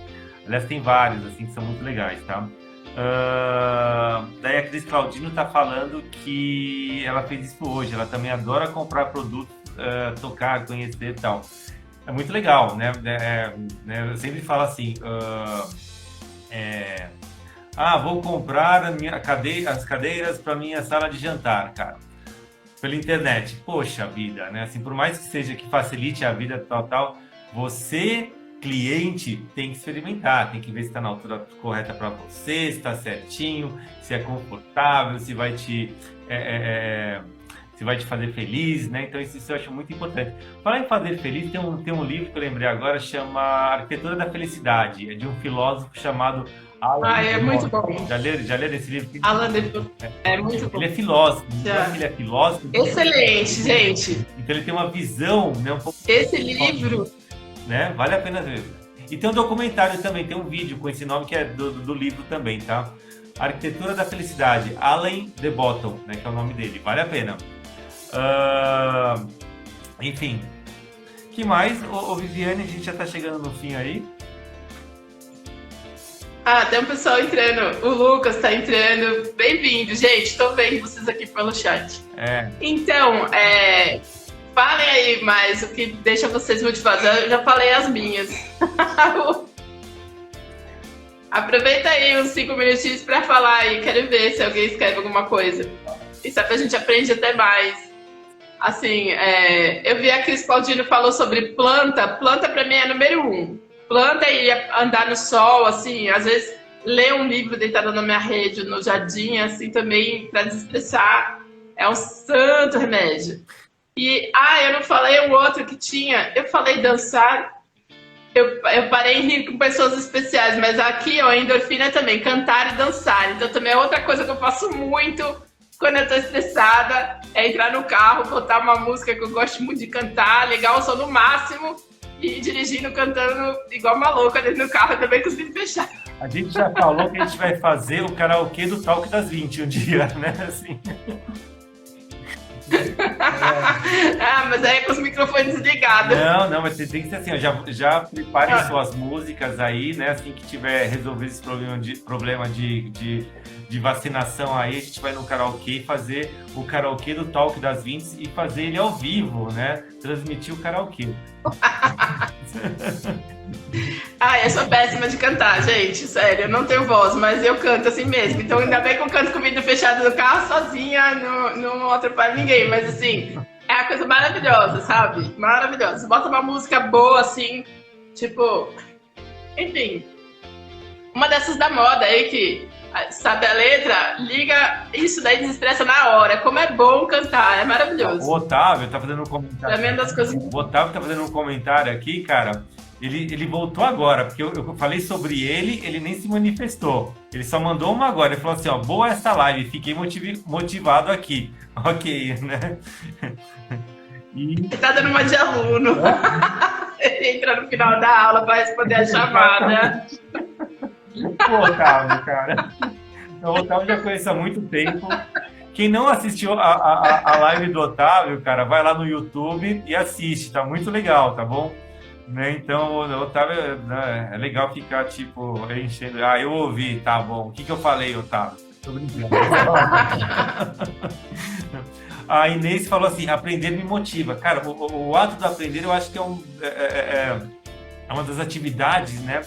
Aliás, tem vários, assim, que são muito legais, tá? Daí a Cris Claudino tá falando que ela fez isso hoje. Ela também adora comprar produtos, tocar, conhecer e tal. É muito legal, né? Eu sempre falo assim... vou comprar as cadeiras para minha sala de jantar, cara, pela internet. Poxa vida, né? Assim, por mais que seja que facilite a vida tal, você, cliente, tem que experimentar, tem que ver se está na altura correta para você, se está certinho, se é confortável, se vai te fazer feliz, né? Então isso eu acho muito importante. Falar em fazer feliz, tem um livro que eu lembrei agora, chama Arquitetura da Felicidade, é de um filósofo chamado Alan é muito bom. Já leram esse livro? Alan Debord. É muito bom. Ele é filósofo. Já. Ele é filósofo. Excelente, gente. Então ele tem uma visão, né, um pouco... Esse livro... Né? Vale a pena ver. E tem um documentário também, tem um vídeo com esse nome que é do livro também, tá? Arquitetura da Felicidade, Alan Debord, né, que é o nome dele. Vale a pena. Enfim. Que mais? Ô Viviane, a gente já tá chegando no fim aí. Tem um pessoal entrando. O Lucas tá entrando. Bem-vindo, gente. Tô vendo vocês aqui pelo chat. Então, falem aí mais o que deixa vocês motivados. Eu já falei as minhas. Aproveita aí uns 5 minutinhos para falar aí. Quero ver se alguém escreve alguma coisa. E sabe, a gente aprende até mais. Assim, eu vi a Cris Claudino falou sobre planta. Planta para mim é número 1. Planta e andar no sol, assim, às vezes ler um livro deitado na minha rede, no jardim, assim, também para desestressar, é um santo remédio. E, eu não falei o outro que tinha, eu falei dançar, eu parei em rir com pessoas especiais, mas aqui, a endorfina também, cantar e dançar, então também é outra coisa que eu faço muito quando eu tô estressada, é entrar no carro, botar uma música que eu gosto muito de cantar, ligar o som no máximo, e dirigindo, cantando igual uma louca dentro do carro, também com os vídeos fechados. A gente já falou que a gente vai fazer o karaokê do Talk das 20 um dia, né? Assim. Mas aí é com os microfones desligados. Não, mas tem que ser assim, ó, já preparem suas músicas aí, né? Assim que tiver resolvido esse problema de vacinação aí, a gente vai no karaokê e fazer o karaokê do Talk das 20 e fazer ele ao vivo, né? Transmitir o karaokê. Eu sou péssima de cantar, gente, sério, eu não tenho voz, mas eu canto assim mesmo, então ainda bem que eu canto com o vidro fechado no carro sozinha, não atrapalho ninguém, mas assim, é uma coisa maravilhosa, sabe? Maravilhosa, você bota uma música boa assim, tipo, enfim, uma dessas da moda aí que sabe a letra, liga, isso daí desestressa na hora. Como é bom cantar, é maravilhoso. O Otávio tá fazendo um comentário. Também é das coisas... O Otávio tá fazendo um comentário aqui, cara. Ele voltou agora, porque eu falei sobre ele nem se manifestou. Ele só mandou uma agora. Ele falou assim, ó, boa essa live, fiquei motivado aqui. Ok, né? Ele tá dando uma de aluno. Ele entra no final da aula para responder a chamada. O Otávio, cara. O Otávio já conheço há muito tempo. Quem não assistiu a live do Otávio, cara, vai lá no YouTube e assiste. Tá muito legal, tá bom? Né? Então, o Otávio, né, é legal ficar, tipo, enchendo. Eu ouvi, tá bom. O que eu falei, Otávio? Tô brincando. A Inês falou assim, aprender me motiva. Cara, o ato do aprender, eu acho que é uma das atividades, né?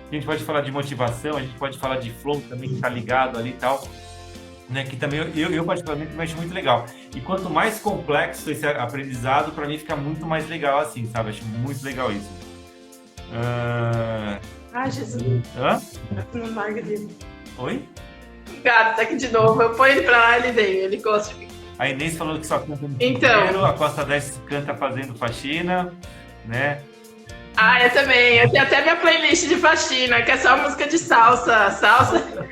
A gente pode falar de motivação, a gente pode falar de flow também, que está ligado ali e tal, né? Que também eu particularmente acho muito legal. E quanto mais complexo esse aprendizado, para mim fica muito mais legal assim, sabe? Acho muito legal isso. Jesus. Não larga dele. Oi? O gato tá aqui de novo. Eu ponho ele pra lá, ele vem, ele gosta de mim. A Inês falou que só canta no chuveiro, a Costa 10 canta fazendo faxina, né? Ah, eu também. Eu tenho até minha playlist de faxina, que é só música de salsa. Salsa.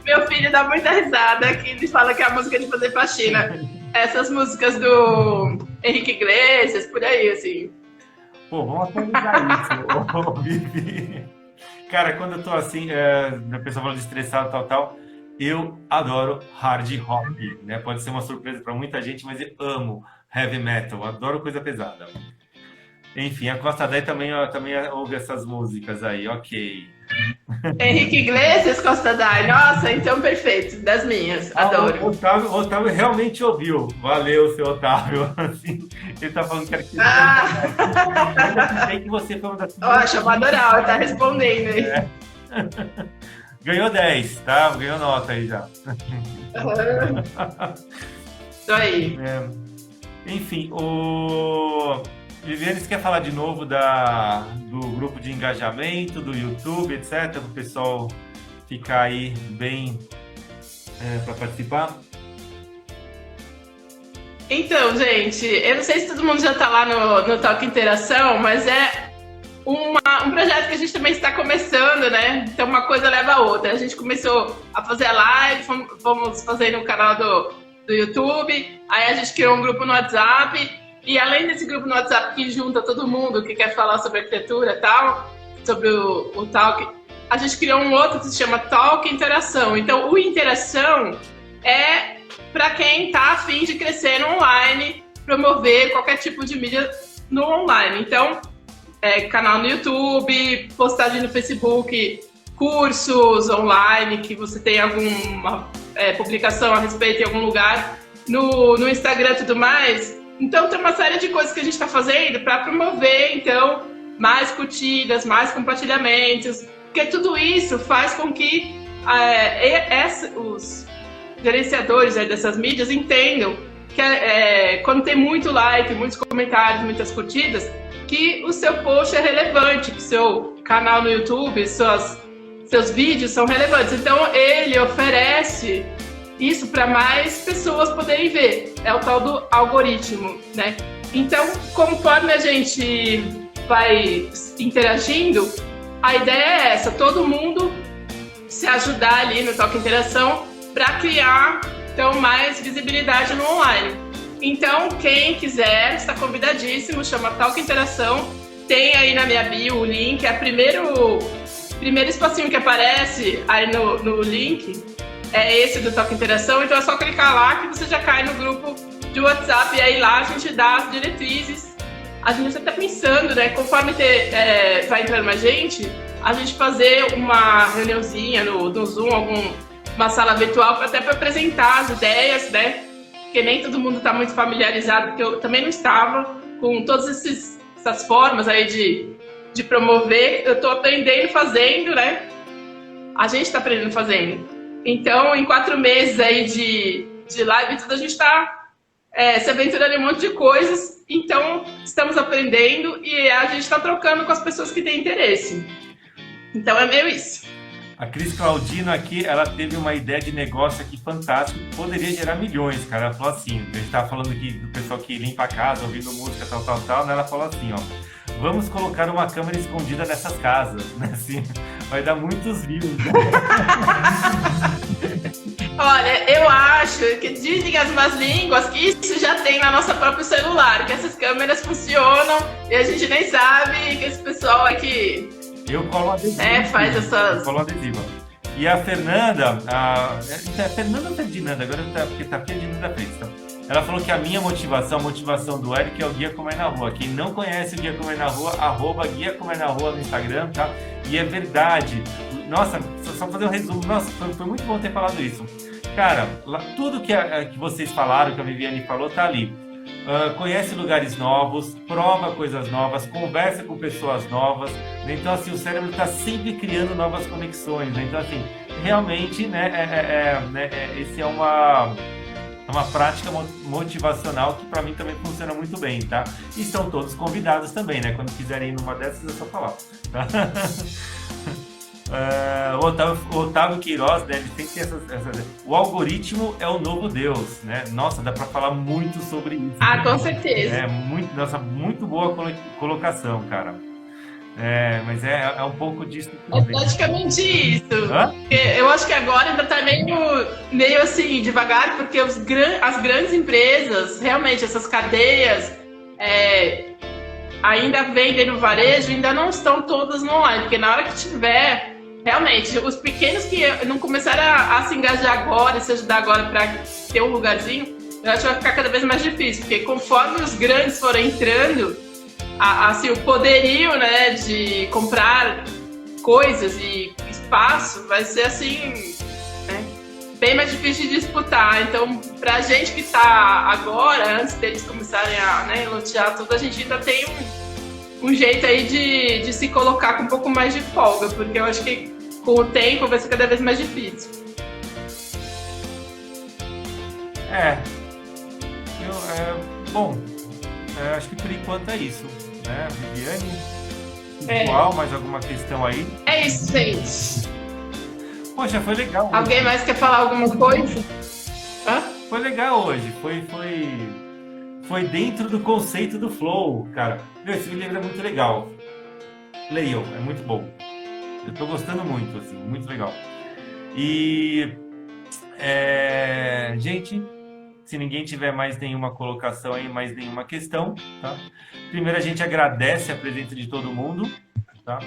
Meu filho dá muita risada que ele fala que é a música de fazer faxina. Essas músicas do Henrique Iglesias, por aí, assim. Pô, vamos atualizar isso, ô, Vivi. Cara, quando eu tô assim, a pessoa falando de estressado, tal, eu adoro hard rock, né? Pode ser uma surpresa para muita gente, mas eu amo heavy metal, adoro coisa pesada. Enfim, a Costa Day também ouve essas músicas aí, ok. Henrique Iglesias, Costa Dai. Nossa, então perfeito. Das minhas. Adoro. O Otávio realmente ouviu. Valeu, seu Otávio. Assim, ele tá falando que era que... que você foi uma das... Ó, chamada oral, tá respondendo aí. É. Ganhou 10, tá? Ganhou nota aí já. Isso aí. Enfim, Viviane, você quer falar de novo do grupo de engajamento, do YouTube, etc., para o pessoal ficar aí bem para participar? Então, gente, eu não sei se todo mundo já está lá no Talk Interação, mas é um projeto que a gente também está começando, né? Então, uma coisa leva a outra. A gente começou a fazer a live, fomos fazer no canal do YouTube, aí a gente criou um grupo no WhatsApp. E além desse grupo no WhatsApp que junta todo mundo que quer falar sobre arquitetura e tal, sobre o Talk, a gente criou um outro que se chama Talk Interação. Então, o Interação é para quem está a fim de crescer no online, promover qualquer tipo de mídia no online. Então, canal no YouTube, postagem no Facebook, cursos online, que você tem alguma publicação a respeito em algum lugar, no Instagram e tudo mais. Então, tem uma série de coisas que a gente está fazendo para promover, então, mais curtidas, mais compartilhamentos, porque tudo isso faz com que os gerenciadores dessas mídias entendam que quando tem muito like, muitos comentários, muitas curtidas, que o seu post é relevante, que o seu canal no YouTube, seus vídeos são relevantes. Então, ele oferece isso para mais pessoas poderem ver. É o tal do algoritmo, né? Então, conforme a gente vai interagindo, a ideia é essa, todo mundo se ajudar ali no Talk Interação para criar, então, mais visibilidade no online. Então, quem quiser, está convidadíssimo, chama Talk Interação, tem aí na minha bio o link, é o primeiro espacinho que aparece aí no link, é esse do Talk Interação, então é só clicar lá que você já cai no grupo de WhatsApp e aí lá a gente dá as diretrizes. A gente está pensando, né, conforme vai entrando mais gente, a gente fazer uma reuniãozinha no Zoom, uma sala virtual, até para apresentar as ideias, né, porque nem todo mundo está muito familiarizado, porque eu também não estava com todas essas formas aí de promover. Eu estou aprendendo fazendo, né, a gente está aprendendo fazendo. Então, em 4 meses aí de live, tudo, a gente está se aventurando em um monte de coisas. Então, estamos aprendendo e a gente está trocando com as pessoas que têm interesse. Então, é meio isso. A Cris Claudino aqui, ela teve uma ideia de negócio aqui fantástica, que poderia gerar milhões, cara. Ela falou assim, a gente estava falando aqui do pessoal que limpa a casa, ouvindo música, tal, né? Ela falou assim, ó, vamos colocar uma câmera escondida nessas casas, né? Assim, vai dar muitos views. Né? Olha, eu acho que dizem as más línguas que isso já tem na nossa própria celular, que essas câmeras funcionam e a gente nem sabe que esse pessoal aqui... Eu colo adesivo. Faz essas... Eu colo adesivo. E a Fernanda, Fernanda ou Ferdinanda? Agora porque tá Ferdinanda Freitas. Ela falou que a motivação do Eric é o Guia Como É Na Rua. Quem não conhece o Guia Como É Na Rua, @Guia Como É Na Rua no Instagram, tá? E é verdade. Nossa, só fazer um resumo. Nossa, foi muito bom ter falado isso. Cara, tudo que vocês falaram, que a Viviane falou, tá ali. Conhece lugares novos, prova coisas novas, conversa com pessoas novas, né? Então assim, o cérebro está sempre criando novas conexões, né? Então assim, realmente, né, esse é uma prática motivacional que para mim também funciona muito bem, tá? E estão todos convidados também, né? Quando quiserem ir numa dessas é só falar, tá? O Otávio Queiroz, né, ele tem o algoritmo é o novo Deus, né? Nossa, dá para falar muito sobre isso. Ah, com certeza. Muito boa colocação, cara. Mas é um pouco disso. É praticamente isso. Hã? Eu acho que agora ainda está meio assim, devagar, porque as grandes empresas, realmente, essas cadeias, ainda vendem no varejo, ainda não estão todas no online, porque na hora que tiver, realmente, os pequenos que não começaram a se engajar agora, se ajudar agora para ter um lugarzinho, eu acho que vai ficar cada vez mais difícil, porque conforme os grandes forem entrando, assim, o poderio, né, de comprar coisas e espaço vai ser assim, né, bem mais difícil de disputar. Então, pra gente que tá agora, antes deles começarem a, né, lotear tudo, a gente ainda tem um jeito aí de se colocar com um pouco mais de folga, porque eu acho que com o tempo vai ser cada vez mais difícil. Bom, acho que por enquanto é isso, né, Viviane? Igual, mais alguma questão aí? É isso, gente. Poxa, foi legal. Alguém mais quer falar alguma coisa? Hã? Foi legal hoje. Foi dentro do conceito do flow, cara. Esse livro é muito legal. Leiam, é muito bom. Eu tô gostando muito, assim, muito legal. E, gente, se ninguém tiver mais nenhuma colocação aí, mais nenhuma questão, tá? Primeiro, a gente agradece a presença de todo mundo, tá?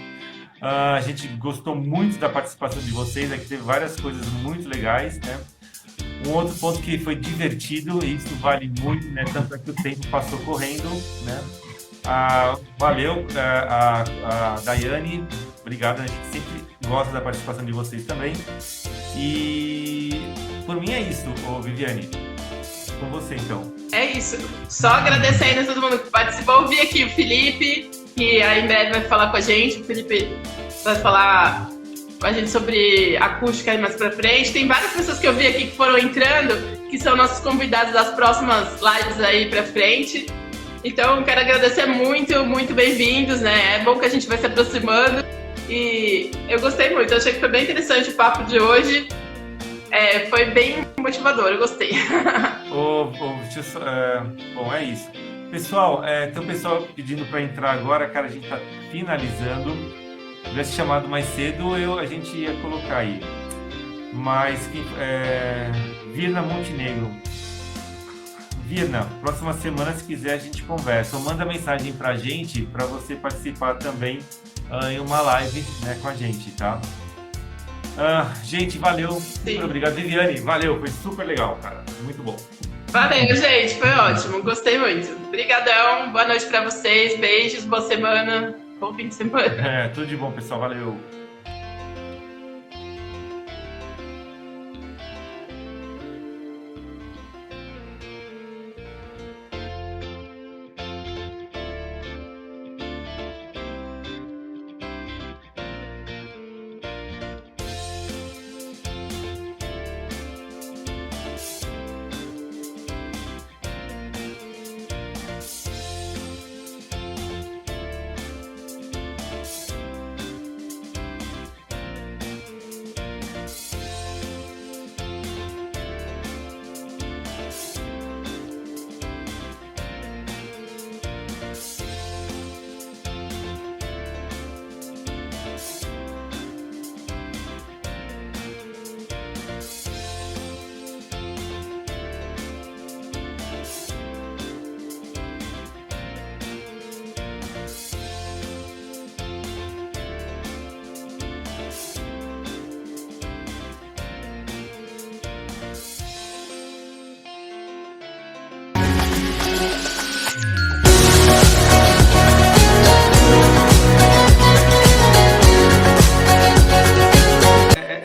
A gente gostou muito da participação de vocês, aqui teve várias coisas muito legais, né? Um outro ponto que foi divertido, e isso vale muito, né? Tanto é que o tempo passou correndo, né? Valeu, a Daiane, obrigado, a gente sempre gosta da participação de vocês também. E por mim é isso, Viviane. Com você, então. É isso. Só agradecendo a todo mundo que participou. Ouvi aqui o Felipe, que aí em breve vai falar com a gente. O Felipe vai falar com a gente sobre acústica mais pra frente. Tem várias pessoas que eu vi aqui que foram entrando, que são nossos convidados das próximas lives aí pra frente. Então, quero agradecer muito, muito bem-vindos, né? É bom que a gente vai se aproximando. E eu gostei muito. Eu achei que foi bem interessante o papo de hoje. Foi bem motivador, eu gostei. Bom, é isso. Pessoal, tem o pessoal pedindo para entrar agora, cara, a gente está finalizando. Se tivesse chamado mais cedo, a gente ia colocar aí. Mas, Virna Montenegro. Virna, próxima semana, se quiser, a gente conversa. Ou manda mensagem para a gente, para você participar também em uma live, né, com a gente, tá? Gente, valeu. Sim. Muito obrigado. Viviane, valeu. Foi super legal, cara. Muito bom. Valeu, gente. Foi ótimo. Gostei muito. Obrigadão. Boa noite pra vocês. Beijos. Boa semana. Bom fim de semana. Tudo de bom, pessoal. Valeu.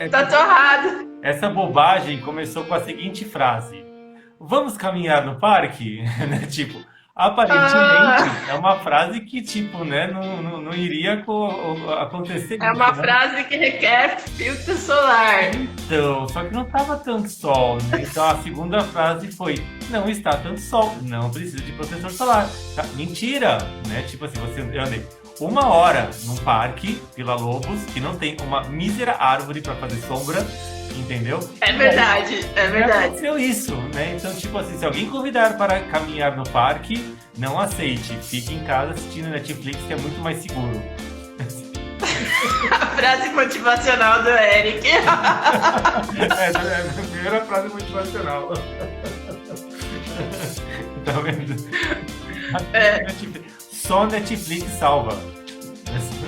Tá torrado. Essa bobagem começou com a seguinte frase: vamos caminhar no parque? Né? Tipo, aparentemente é uma frase que, tipo, né, não iria acontecer. É uma né? frase que requer filtro solar. Então, só que não estava tanto sol, né? Então a segunda frase foi: não está tanto sol, não precisa de protetor solar. Tá? Mentira, né? Tipo assim, eu andei 1 hora num parque, Vila Lobos, que não tem uma mísera árvore para fazer sombra, entendeu? É verdade, é verdade. Aconteceu isso, né? Então, tipo assim, se alguém convidar para caminhar no parque, não aceite. Fique em casa assistindo Netflix, que é muito mais seguro. A frase motivacional do Eric. Essa é a minha primeira frase motivacional. Tá vendo? Só Netflix salva.